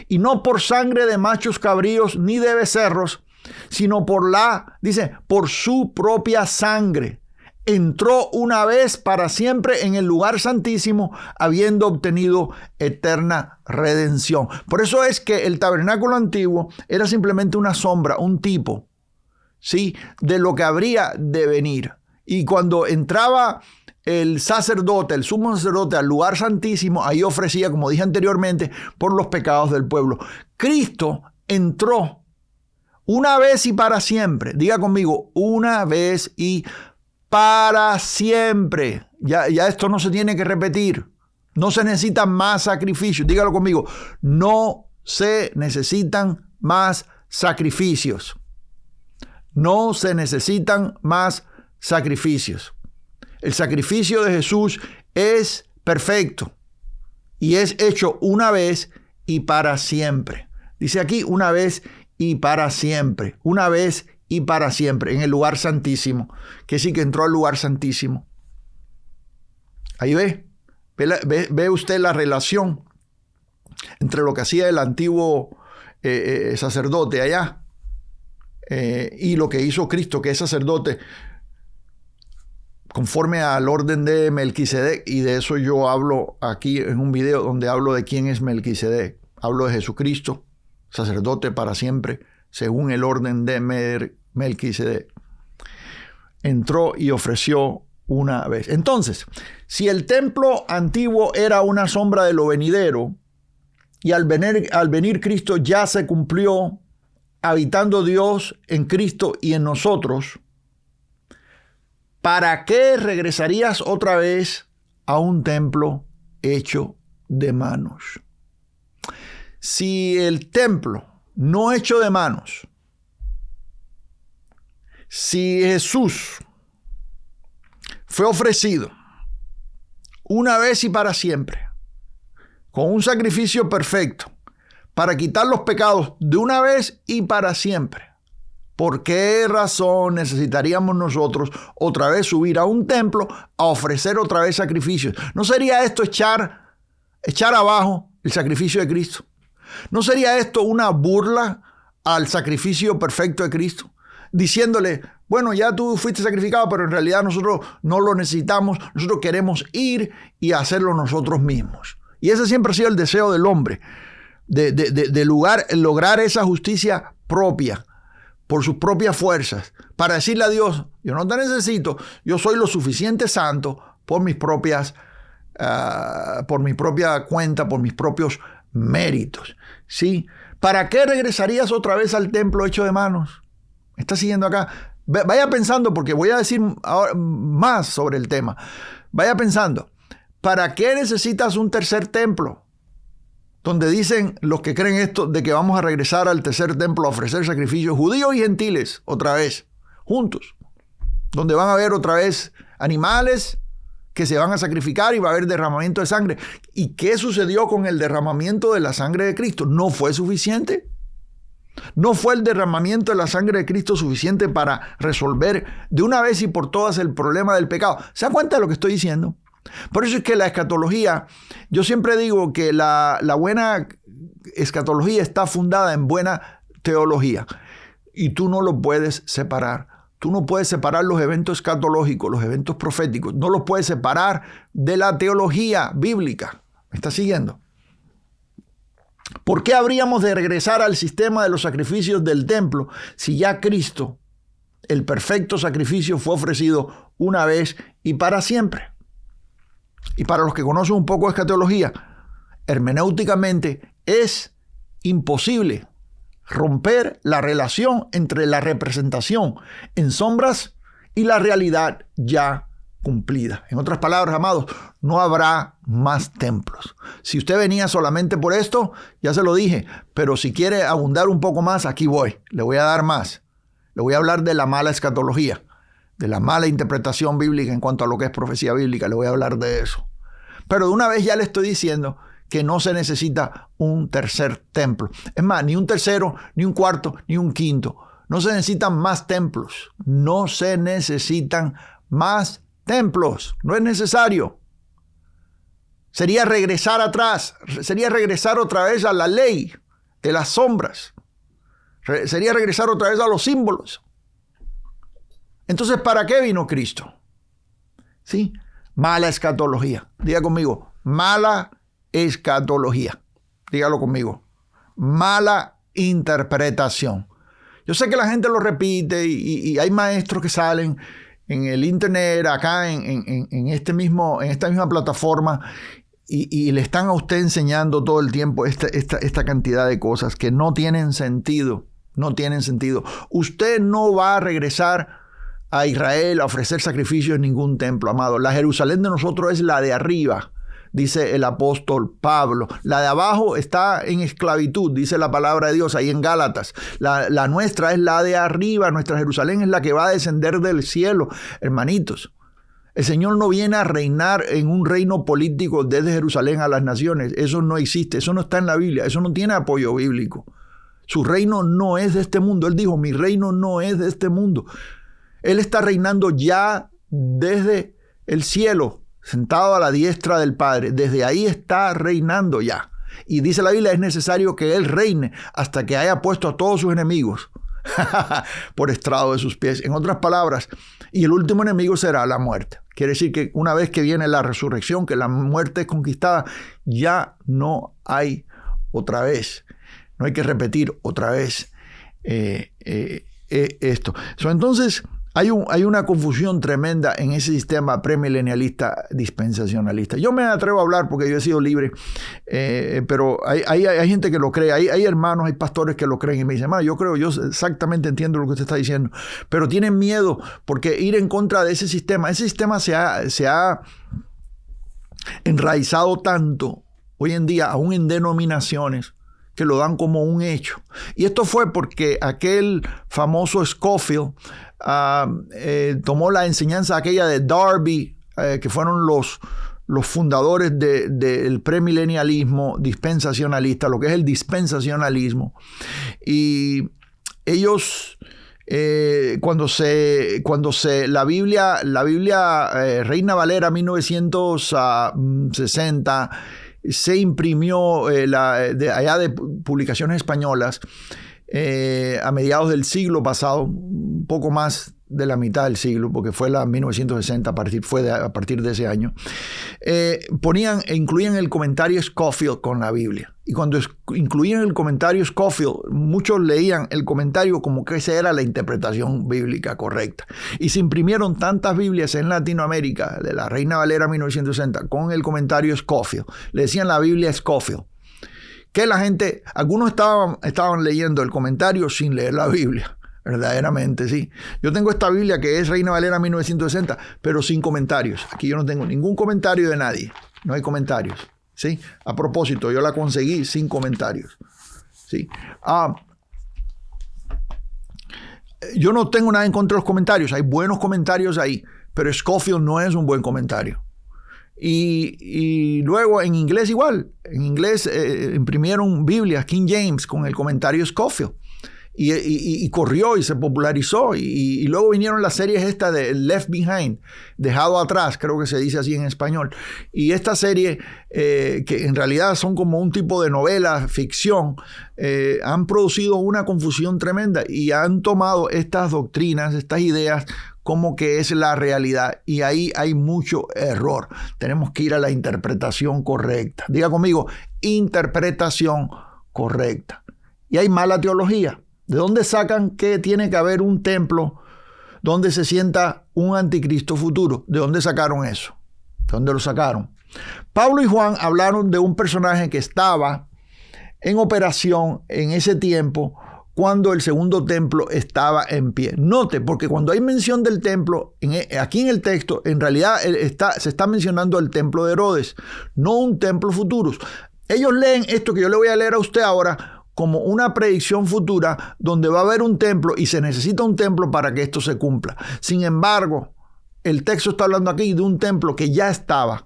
y no por sangre de machos cabríos ni de becerros, sino por su propia sangre. Entró una vez para siempre en el lugar santísimo, habiendo obtenido eterna redención. Por eso es que el tabernáculo antiguo era simplemente una sombra, un tipo, ¿sí?, de lo que habría de venir. Y cuando entraba el sacerdote, el sumo sacerdote, al lugar santísimo, ahí ofrecía, como dije anteriormente, por los pecados del pueblo. Cristo entró una vez y para siempre. Diga conmigo, una vez y para siempre. Ya esto no se tiene que repetir. No se necesitan más sacrificios. Dígalo conmigo. No se necesitan más sacrificios. No se necesitan más sacrificios. El sacrificio de Jesús es perfecto y es hecho una vez y para siempre. Dice aquí una vez y para siempre. Una vez y para siempre, en el lugar santísimo, que sí que entró al lugar santísimo. Ahí ve usted la relación entre lo que hacía el antiguo sacerdote allá y lo que hizo Cristo, que es sacerdote conforme al orden de Melquisedec, y de eso yo hablo aquí en un video donde hablo de quién es Melquisedec. Hablo de Jesucristo, sacerdote para siempre, según el orden de Melquisedec. Entró y ofreció una vez. Entonces, si el templo antiguo era una sombra de lo venidero, y al venir Cristo ya se cumplió, habitando Dios en Cristo y en nosotros, ¿para qué regresarías otra vez a un templo hecho de manos? Si el templo no hecho de manos, si Jesús fue ofrecido una vez y para siempre, con un sacrificio perfecto, para quitar los pecados de una vez y para siempre, ¿por qué razón necesitaríamos nosotros otra vez subir a un templo a ofrecer otra vez sacrificios? ¿No sería esto echar abajo el sacrificio de Cristo? ¿No sería esto una burla al sacrificio perfecto de Cristo? Diciéndole, bueno, ya tú fuiste sacrificado, pero en realidad nosotros no lo necesitamos, nosotros queremos ir y hacerlo nosotros mismos. Y ese siempre ha sido el deseo del hombre, de lograr esa justicia propia, por sus propias fuerzas, para decirle a Dios, yo no te necesito, yo soy lo suficiente santo por mi propia cuenta, por mis propios méritos, ¿sí? ¿Para qué regresarías otra vez al templo hecho de manos? ¿Me está siguiendo acá? Vaya pensando, porque voy a decir ahora más sobre el tema. Vaya pensando, ¿para qué necesitas un tercer templo? Donde dicen los que creen esto de que vamos a regresar al tercer templo a ofrecer sacrificios judíos y gentiles otra vez, juntos. Donde van a haber otra vez animales que se van a sacrificar y va a haber derramamiento de sangre. ¿Y qué sucedió con el derramamiento de la sangre de Cristo? ¿No fue suficiente? ¿No fue el derramamiento de la sangre de Cristo suficiente para resolver de una vez y por todas el problema del pecado? ¿Se dan cuenta de lo que estoy diciendo? Por eso es que la escatología, yo siempre digo que la buena escatología está fundada en buena teología. Y tú no lo puedes separar. Tú no puedes separar los eventos escatológicos, los eventos proféticos. No los puedes separar de la teología bíblica. ¿Me estás siguiendo? ¿Por qué habríamos de regresar al sistema de los sacrificios del templo si ya Cristo, el perfecto sacrificio, fue ofrecido una vez y para siempre? Y para los que conocen un poco de escatología, hermenéuticamente es imposible romper la relación entre la representación en sombras y la realidad ya cumplida. En otras palabras, amados, no habrá más templos. Si usted venía solamente por esto, ya se lo dije, pero si quiere abundar un poco más, aquí voy. Le voy a dar más. Le voy a hablar de la mala escatología, de la mala interpretación bíblica en cuanto a lo que es profecía bíblica. Le voy a hablar de eso. Pero de una vez ya le estoy diciendo que no se necesita un tercer templo. Es más, ni un tercero, ni un cuarto, ni un quinto. No se necesitan más templos. No se necesitan más templos. No es necesario. Sería regresar atrás. Sería regresar otra vez a la ley de las sombras. Sería regresar otra vez a los símbolos. Entonces, ¿para qué vino Cristo? ¿Sí? Mala escatología. Diga conmigo, mala escatología. Dígalo conmigo. Mala interpretación. Yo sé que la gente lo repite y hay maestros que salen en el internet, acá en esta misma plataforma y le están a usted enseñando todo el tiempo esta cantidad de cosas que no tienen sentido. No tienen sentido. Usted no va a regresar a Israel a ofrecer sacrificios en ningún templo, amado. La Jerusalén de nosotros es la de arriba, dice el apóstol Pablo. La de abajo está en esclavitud, dice la palabra de Dios ahí en Gálatas. La nuestra es la de arriba, nuestra Jerusalén es la que va a descender del cielo, hermanitos. El Señor no viene a reinar en un reino político desde Jerusalén a las naciones. Eso no existe, eso no está en la Biblia, eso no tiene apoyo bíblico. Su reino no es de este mundo. Él dijo, mi reino no es de este mundo. Él está reinando ya desde el cielo, sentado a la diestra del Padre. Desde ahí está reinando ya. Y dice la Biblia, es necesario que Él reine hasta que haya puesto a todos sus enemigos por estrado de sus pies. En otras palabras, y el último enemigo será la muerte. Quiere decir que una vez que viene la resurrección, que la muerte es conquistada, ya no hay otra vez. No hay que repetir otra vez esto. Entonces, hay una confusión tremenda en ese sistema premilenialista dispensacionalista. Yo me atrevo a hablar porque yo he sido libre, pero hay gente que lo cree. Hay hermanos, hay pastores que lo creen y me dicen, yo exactamente entiendo lo que usted está diciendo, pero tienen miedo porque ir en contra de ese sistema se ha enraizado tanto hoy en día, aún en denominaciones, que lo dan como un hecho. Y esto fue porque aquel famoso Scofield tomó la enseñanza aquella de Darby, que fueron los fundadores del premilenialismo dispensacionalista, lo que es el dispensacionalismo. Y ellos, la Biblia Reina Valera 1960, se imprimió allá de publicaciones españolas a mediados del siglo pasado, un poco más de la mitad del siglo, porque fue la 1960, a partir de ese año, incluían el comentario Scofield con la Biblia. Y cuando incluían el comentario Scofield, muchos leían el comentario como que esa era la interpretación bíblica correcta. Y se imprimieron tantas Biblias en Latinoamérica, de la Reina Valera 1960, con el comentario Scofield. Le decían la Biblia Scofield, que la gente, algunos estaban leyendo el comentario sin leer la Biblia. Verdaderamente, sí. Yo tengo esta Biblia que es Reina Valera 1960, pero sin comentarios. Aquí yo no tengo ningún comentario de nadie. No hay comentarios. ¿Sí? A propósito, yo la conseguí sin comentarios. ¿Sí? Yo no tengo nada en contra de los comentarios. Hay buenos comentarios ahí, pero Scofield no es un buen comentario. Y luego en inglés igual. En inglés imprimieron Biblias, King James, con el comentario Scofield. Y corrió y se popularizó. Y luego vinieron las series esta de Left Behind, Dejado Atrás, creo que se dice así en español. Y esta serie, que en realidad son como un tipo de novela, ficción, han producido una confusión tremenda y han tomado estas doctrinas, estas ideas, como que es la realidad. Y ahí hay mucho error. Tenemos que ir a la interpretación correcta. Diga conmigo, interpretación correcta. Y hay mala teología. ¿De dónde sacan que tiene que haber un templo donde se sienta un anticristo futuro? ¿De dónde sacaron eso? ¿De dónde lo sacaron? Pablo y Juan hablaron de un personaje que estaba en operación en ese tiempo cuando el segundo templo estaba en pie. Note, porque cuando hay mención del templo, aquí en el texto, en realidad se está mencionando el templo de Herodes, no un templo futuro. Ellos leen esto que yo le voy a leer a usted ahora como una predicción futura donde va a haber un templo y se necesita un templo para que esto se cumpla. Sin embargo, el texto está hablando aquí de un templo que ya estaba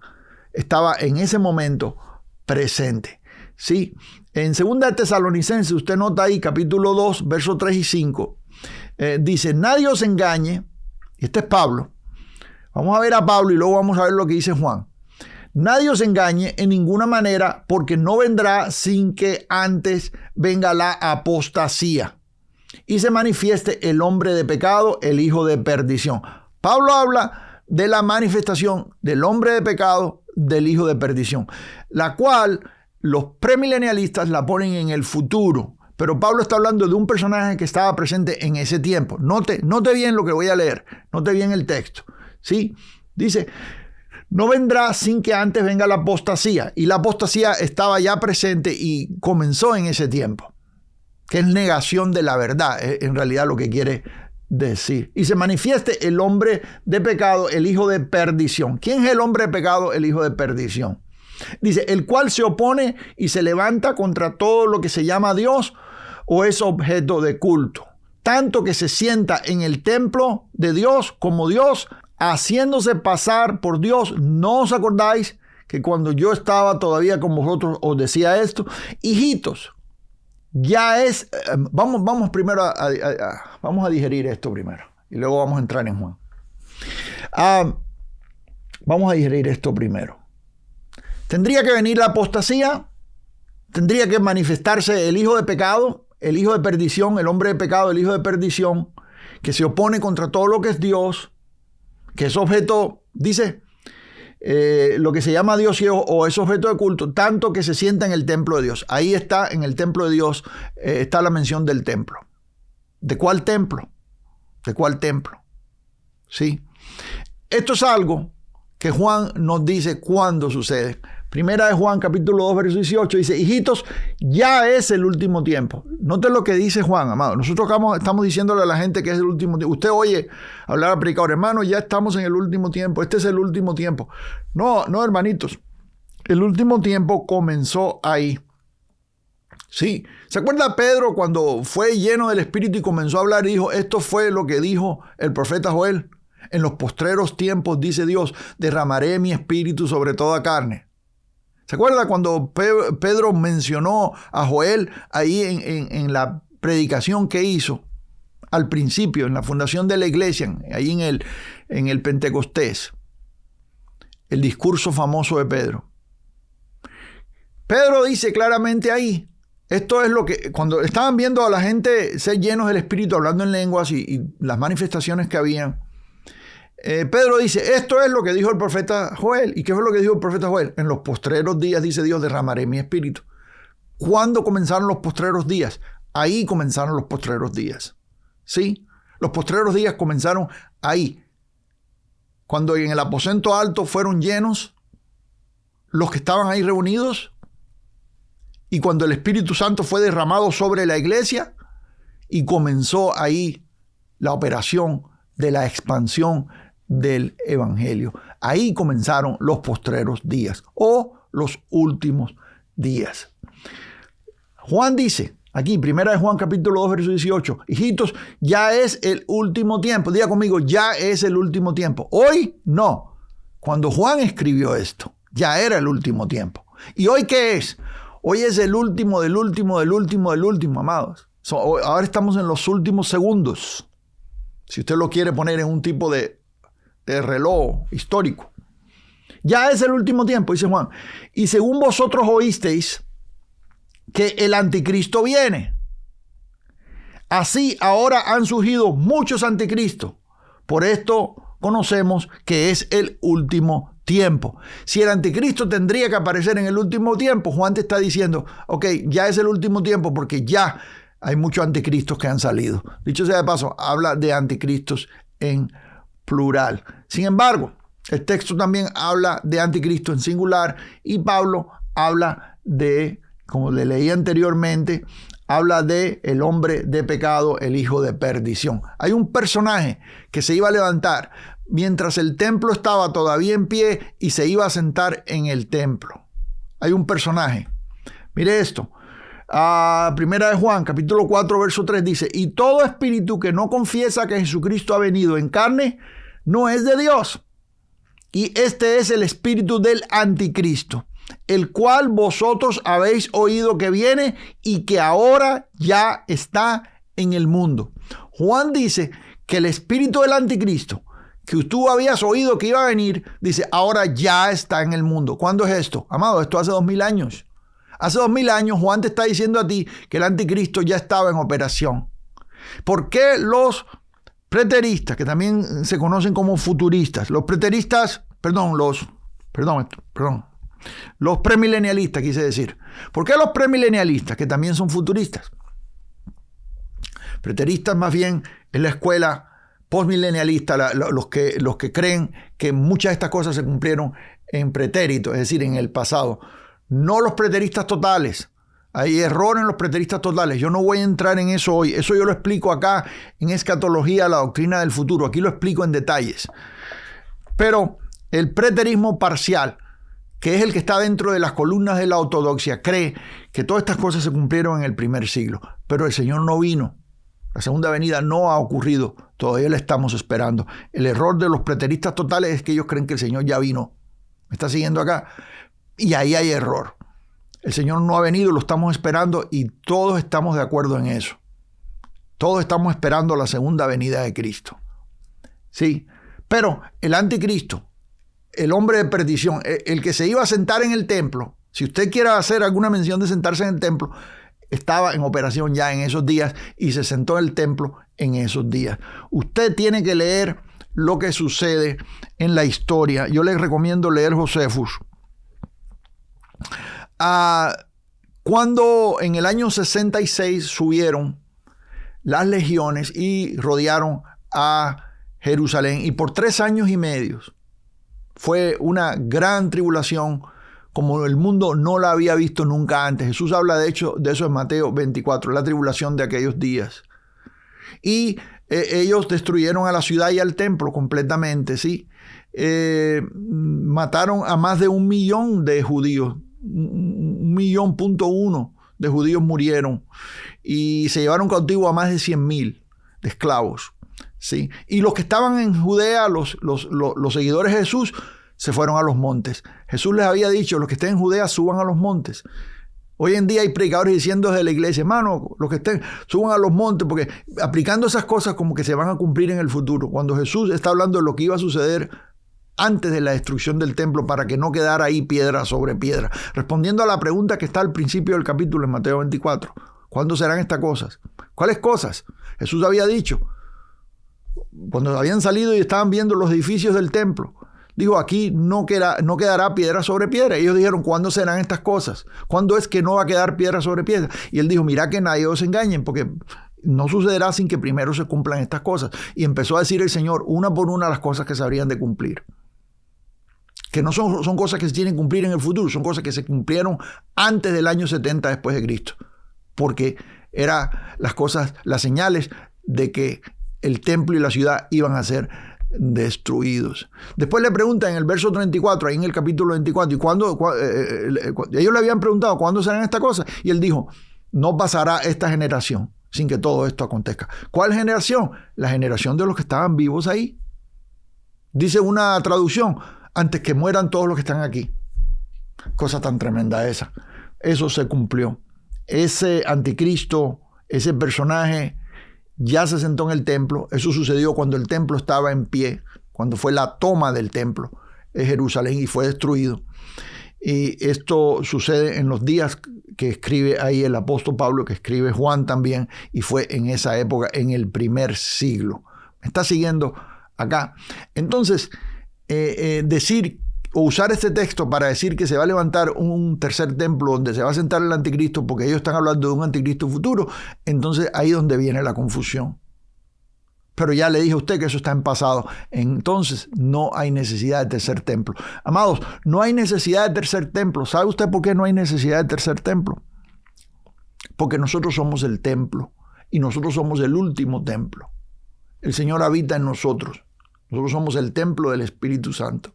en ese momento presente. ¿Sí? En 2 de Tesalonicenses, usted nota ahí, capítulo 2, versos 3 y 5, dice, nadie os engañe, este es Pablo, vamos a ver a Pablo y luego vamos a ver lo que dice Juan. Nadie os engañe en ninguna manera, porque no vendrá sin que antes venga la apostasía y se manifieste el hombre de pecado, el hijo de perdición. Pablo habla de la manifestación del hombre de pecado, del hijo de perdición, la cual los premilenialistas la ponen en el futuro. Pero Pablo está hablando de un personaje que estaba presente en ese tiempo. Note bien lo que voy a leer. Note bien el texto. ¿Sí? Dice, no vendrá sin que antes venga la apostasía. Y la apostasía estaba ya presente y comenzó en ese tiempo. Que es negación de la verdad. Es en realidad lo que quiere decir. Y se manifieste el hombre de pecado, el hijo de perdición. ¿Quién es el hombre de pecado, el hijo de perdición? Dice, el cual se opone y se levanta contra todo lo que se llama Dios o es objeto de culto. Tanto que se sienta en el templo de Dios como Dios, haciéndose pasar por Dios. ¿No os acordáis que cuando yo estaba todavía con vosotros os decía esto? Hijitos, ya es... Vamos primero vamos a digerir esto primero y luego vamos a entrar en Juan. Vamos a digerir esto primero. Tendría que venir la apostasía, tendría que manifestarse el hijo de pecado, el hijo de perdición, el hombre de pecado, el hijo de perdición, que se opone contra todo lo que es Dios, que es objeto, dice, lo que se llama Dios o es objeto de culto, tanto que se sienta en el templo de Dios. Ahí está, en el templo de Dios, está la mención del templo. ¿De cuál templo? ¿De cuál templo? ¿Sí? Esto es algo que Juan nos dice cuándo sucede. Primera de Juan, capítulo 2, verso 18, dice, hijitos, ya es el último tiempo. Noten lo que dice Juan, amado. Nosotros estamos diciéndole a la gente que es el último tiempo. Usted oye hablar al predicador, hermano, ya estamos en el último tiempo. Este es el último tiempo. No, hermanitos. El último tiempo comenzó ahí. Sí. ¿Se acuerda Pedro cuando fue lleno del Espíritu y comenzó a hablar y dijo, esto fue lo que dijo el profeta Joel? En los postreros tiempos, dice Dios, derramaré mi espíritu sobre toda carne. ¿Se acuerda cuando Pedro mencionó a Joel ahí en la predicación que hizo al principio, en la fundación de la iglesia, ahí en el Pentecostés? El discurso famoso de Pedro. Pedro dice claramente ahí, esto es lo que, cuando estaban viendo a la gente ser llenos del Espíritu, hablando en lenguas y las manifestaciones que habían, Pedro dice, esto es lo que dijo el profeta Joel. ¿Y qué fue lo que dijo el profeta Joel? En los postreros días, dice Dios, derramaré mi espíritu. ¿Cuándo comenzaron los postreros días? Ahí comenzaron los postreros días. ¿Sí? Los postreros días comenzaron ahí. Cuando en el aposento alto fueron llenos los que estaban ahí reunidos y cuando el Espíritu Santo fue derramado sobre la iglesia y comenzó ahí la operación de la expansión del evangelio. Ahí comenzaron los postreros días o los últimos días. Juan dice, aquí, 1 Juan capítulo 2, verso 18, hijitos, ya es el último tiempo. Diga conmigo, ya es el último tiempo. Hoy no. Cuando Juan escribió esto, ya era el último tiempo. ¿Y hoy qué es? Hoy es el último del último, amados. Ahora estamos en los últimos segundos. Si usted lo quiere poner en un tipo de reloj histórico. Ya es el último tiempo, dice Juan. Y según vosotros oísteis que el anticristo viene. Así ahora han surgido muchos anticristos. Por esto conocemos que es el último tiempo. Si el anticristo tendría que aparecer en el último tiempo, Juan te está diciendo, ok, ya es el último tiempo porque ya hay muchos anticristos que han salido. Dicho sea de paso, habla de anticristos en plural. Sin embargo, el texto también habla de anticristo en singular y Pablo habla de, como le leí anteriormente, habla de el hombre de pecado, el hijo de perdición. Hay un personaje que se iba a levantar mientras el templo estaba todavía en pie y se iba a sentar en el templo. Hay un personaje. Mire esto. Primera de Juan, capítulo 4, verso 3 dice, y todo espíritu que no confiesa que Jesucristo ha venido en carne, no es de Dios. Y este es el espíritu del anticristo, el cual vosotros habéis oído que viene y que ahora ya está en el mundo. Juan dice que el espíritu del anticristo, que tú habías oído que iba a venir, dice, ahora ya está en el mundo. ¿Cuándo es esto? Amado, esto hace 2000 años. Hace 2000 años Juan te está diciendo a ti que el anticristo ya estaba en operación. ¿Por qué los preteristas, que también se conocen como futuristas, los premilenialistas, quise decir? ¿Por qué los premilenialistas, que también son futuristas? Preteristas más bien es la escuela postmilenialista, los que creen que muchas de estas cosas se cumplieron en pretérito, es decir, en el pasado. No los preteristas totales. Hay error en los preteristas totales. Yo no voy a entrar en eso hoy. Eso yo lo explico acá en Escatología, la doctrina del futuro. Aquí lo explico en detalles. Pero el preterismo parcial, que es el que está dentro de las columnas de la ortodoxia, cree que todas estas cosas se cumplieron en el primer siglo. Pero el Señor no vino. La segunda venida no ha ocurrido. Todavía la estamos esperando. El error de los preteristas totales es que ellos creen que el Señor ya vino. ¿Me está siguiendo acá? Y ahí hay error. El Señor no ha venido, lo estamos esperando y todos estamos de acuerdo en eso. Todos estamos esperando la segunda venida de Cristo. Sí, pero el anticristo, el hombre de perdición, el que se iba a sentar en el templo, si usted quiere hacer alguna mención de sentarse en el templo, estaba en operación ya en esos días y se sentó en el templo en esos días. Usted tiene que leer lo que sucede en la historia. Yo les recomiendo leer Josefus. Cuando en el año 66 subieron las legiones y rodearon a Jerusalén, y por 3 años y medio fue una gran tribulación como el mundo no la había visto nunca antes. Jesús habla de hecho de eso en Mateo 24, la tribulación de aquellos días. Y ellos destruyeron a la ciudad y al templo completamente, ¿sí? Mataron a más de 1 millón de judíos. 1,1 millón de judíos murieron y se llevaron cautivo a más de 100,000 de esclavos, ¿sí? Y los que estaban en Judea, los seguidores de Jesús, se fueron a los montes. Jesús les había dicho, los que estén en Judea suban a los montes. Hoy en día hay predicadores diciendo desde la iglesia, hermano, los que estén suban a los montes, porque aplicando esas cosas como que se van a cumplir en el futuro, cuando Jesús está hablando de lo que iba a suceder antes de la destrucción del templo, para que no quedara ahí piedra sobre piedra. Respondiendo a la pregunta que está al principio del capítulo en Mateo 24. ¿Cuándo serán estas cosas? ¿Cuáles cosas? Jesús había dicho, cuando habían salido y estaban viendo los edificios del templo, dijo, aquí no quedará piedra sobre piedra. Ellos dijeron, ¿cuándo serán estas cosas? ¿Cuándo es que no va a quedar piedra sobre piedra? Y él dijo, mira que nadie os engañen, porque no sucederá sin que primero se cumplan estas cosas. Y empezó a decir el Señor una por una las cosas que se habrían de cumplir. que no son cosas que se tienen que cumplir en el futuro, son cosas que se cumplieron antes del año 70 después de Cristo, porque eran las señales de que el templo y la ciudad iban a ser destruidos. Después le preguntan en el verso 34, ahí en el capítulo 24, ellos le habían preguntado ¿cuándo serán estas cosas? Y él dijo, no pasará esta generación sin que todo esto acontezca. ¿Cuál generación? La generación de los que estaban vivos ahí. Dice una traducción, antes que mueran todos los que están aquí. Cosa tan tremenda esa. Eso se cumplió. Ese anticristo, ese personaje ya se sentó en el templo. Eso sucedió cuando el templo estaba en pie, cuando fue la toma del templo de Jerusalén y fue destruido. Y esto sucede en los días que escribe ahí el apóstol Pablo, que escribe Juan también, y fue en esa época, en el primer siglo. ¿Me está siguiendo acá? Entonces, decir o usar este texto para decir que se va a levantar un tercer templo donde se va a sentar el anticristo, porque ellos están hablando de un anticristo futuro, entonces ahí es donde viene la confusión. Pero ya le dije a usted que eso está en pasado. Entonces no hay necesidad de tercer templo. Amados, no hay necesidad de tercer templo. ¿Sabe usted por qué no hay necesidad de tercer templo? Porque nosotros somos el templo y nosotros somos el último templo. El Señor habita en nosotros. Nosotros somos el templo del Espíritu Santo.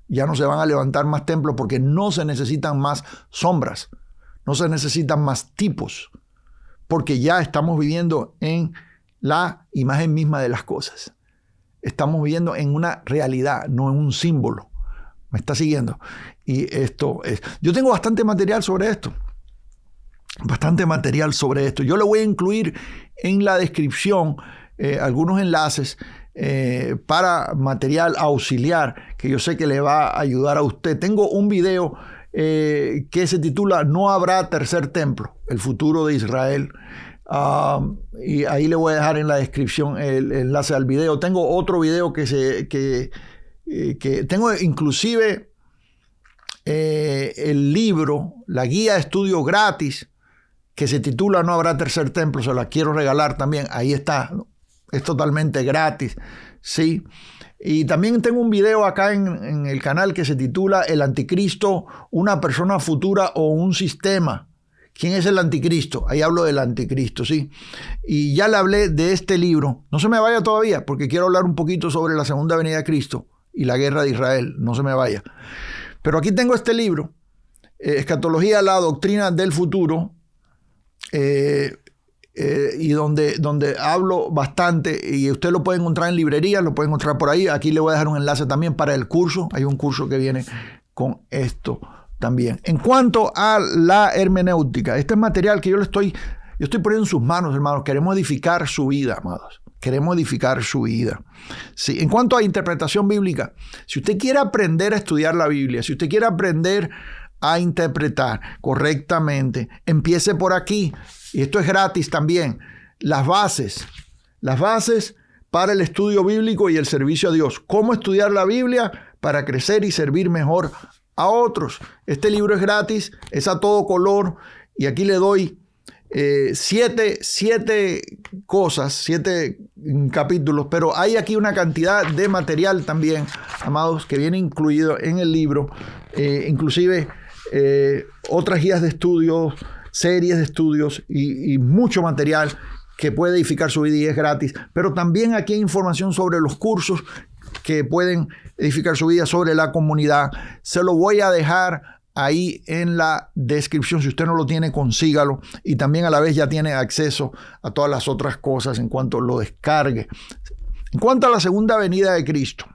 Ya no se van a levantar más templos porque no se necesitan más sombras. No se necesitan más tipos. Porque ya estamos viviendo en la imagen misma de las cosas. Estamos viviendo en una realidad, no en un símbolo. ¿Me está siguiendo? Y esto es... Yo tengo bastante material sobre esto. Bastante material sobre esto. Yo le voy a incluir en la descripción algunos enlaces para material auxiliar que yo sé que le va a ayudar a usted. Tengo un video que se titula No habrá tercer templo, el futuro de Israel. Y ahí le voy a dejar en la descripción el enlace al video. Tengo otro video que tengo inclusive el libro, la guía de estudio gratis que se titula No habrá tercer templo. Se la quiero regalar también. Ahí está. Es totalmente gratis, ¿sí? Y también tengo un video acá en el canal que se titula El Anticristo, una persona futura o un sistema. ¿Quién es el anticristo? Ahí hablo del anticristo, ¿sí? Y ya le hablé de este libro. No se me vaya todavía, porque quiero hablar un poquito sobre la segunda venida de Cristo y la guerra de Israel. No se me vaya. Pero aquí tengo este libro, Escatología, la doctrina del futuro, y donde hablo bastante, y usted lo puede encontrar en librerías, lo puede encontrar por ahí. Aquí le voy a dejar un enlace también para el curso. Hay un curso que viene con esto también. En cuanto a la hermenéutica, este es material que yo estoy poniendo en sus manos, hermanos. Queremos edificar su vida, amados. Queremos edificar su vida. Sí. En cuanto a interpretación bíblica, si usted quiere aprender a estudiar la Biblia, si usted quiere aprender a interpretar correctamente, empiece por aquí. Y esto es gratis también. Las bases para el estudio bíblico y el servicio a Dios. Cómo estudiar la Biblia para crecer y servir mejor a otros. Este libro es gratis, es a todo color, y aquí le doy 7 capítulos, pero hay aquí una cantidad de material también, amados, que viene incluido en el libro, inclusive otras guías de estudios, series de estudios y mucho material que puede edificar su vida y es gratis. Pero también aquí hay información sobre los cursos que pueden edificar su vida, sobre la comunidad. Se lo voy a dejar ahí en la descripción. Si usted no lo tiene, consígalo. Y también a la vez ya tiene acceso a todas las otras cosas en cuanto lo descargue. En cuanto a la segunda venida de Cristo.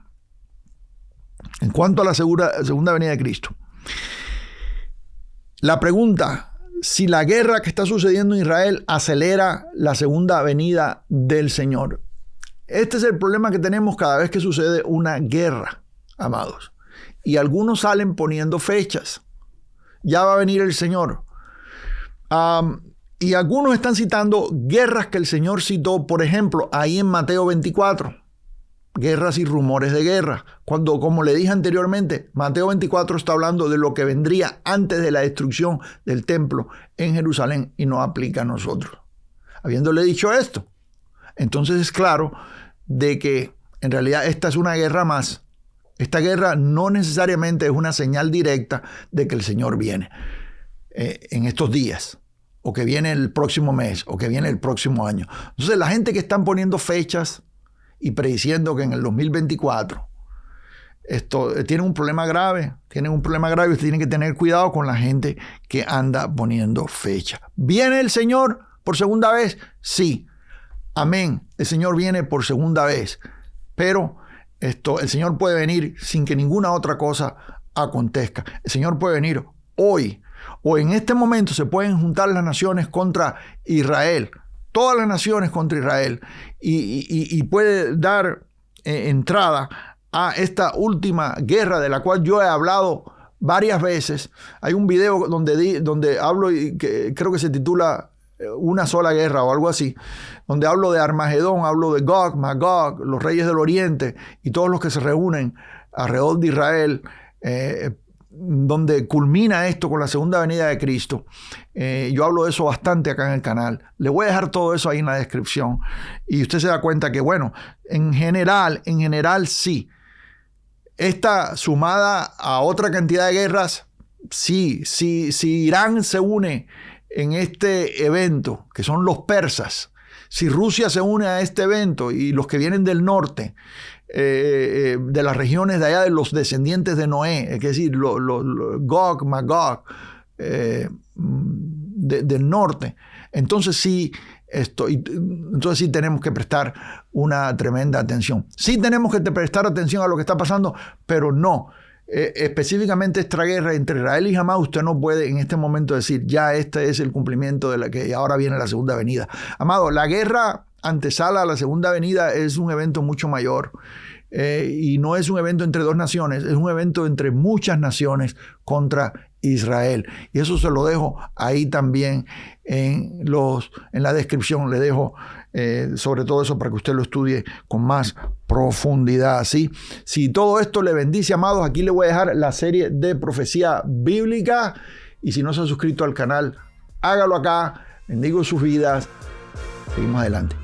La pregunta: si la guerra que está sucediendo en Israel acelera la segunda venida del Señor. Este es el problema que tenemos cada vez que sucede una guerra, amados. Y algunos salen poniendo fechas. Ya va a venir el Señor. Y algunos están citando guerras que el Señor citó, por ejemplo, ahí en Mateo 24. Guerras y rumores de guerra. Cuando, como le dije anteriormente, Mateo 24 está hablando de lo que vendría antes de la destrucción del templo en Jerusalén y no aplica a nosotros. Habiéndole dicho esto, entonces es claro de que en realidad esta es una guerra más. Esta guerra no necesariamente es una señal directa de que el Señor viene en estos días, o que viene el próximo mes, o que viene el próximo año. Entonces la gente que están poniendo fechas y prediciendo que en el 2024 tienen un problema grave, ustedes tienen que tener cuidado con la gente que anda poniendo fecha. ¿Viene el Señor por segunda vez? Sí. Amén. El Señor viene por segunda vez, pero el Señor puede venir sin que ninguna otra cosa acontezca. El Señor puede venir hoy, o en este momento se pueden juntar las naciones contra Israel, todas las naciones contra Israel, y puede dar entrada a esta última guerra de la cual yo he hablado varias veces. Hay un video donde hablo, que creo que se titula Una sola guerra o algo así, donde hablo de Armagedón, hablo de Gog, Magog, los reyes del oriente y todos los que se reúnen alrededor de Israel, donde culmina esto con la segunda venida de Cristo. Yo hablo de eso bastante acá en el canal. Le voy a dejar todo eso ahí en la descripción y usted se da cuenta que, bueno, en general sí. Esta sumada a otra cantidad de guerras, sí, si Irán se une en este evento, que son los persas, si Rusia se une a este evento y los que vienen del norte, de las regiones de allá de los descendientes de Noé, es decir, Gog, Magog, del norte, entonces sí tenemos que prestar una tremenda atención. Sí tenemos que prestar atención a lo que está pasando, pero no. Específicamente esta guerra entre Israel y Hamás, usted no puede en este momento decir, ya este es el cumplimiento de la que ahora viene la segunda venida. Amado, la guerra antesala a la segunda venida es un evento mucho mayor. Y no es un evento entre dos naciones, es un evento entre muchas naciones contra Israel. Y eso se lo dejo ahí también en la descripción. Le dejo sobre todo eso para que usted lo estudie con más profundidad. ¿Sí? Si todo esto le bendice, amados, aquí le voy a dejar la serie de profecía bíblica. Y si no se ha suscrito al canal, hágalo acá. Bendigo sus vidas. Seguimos adelante.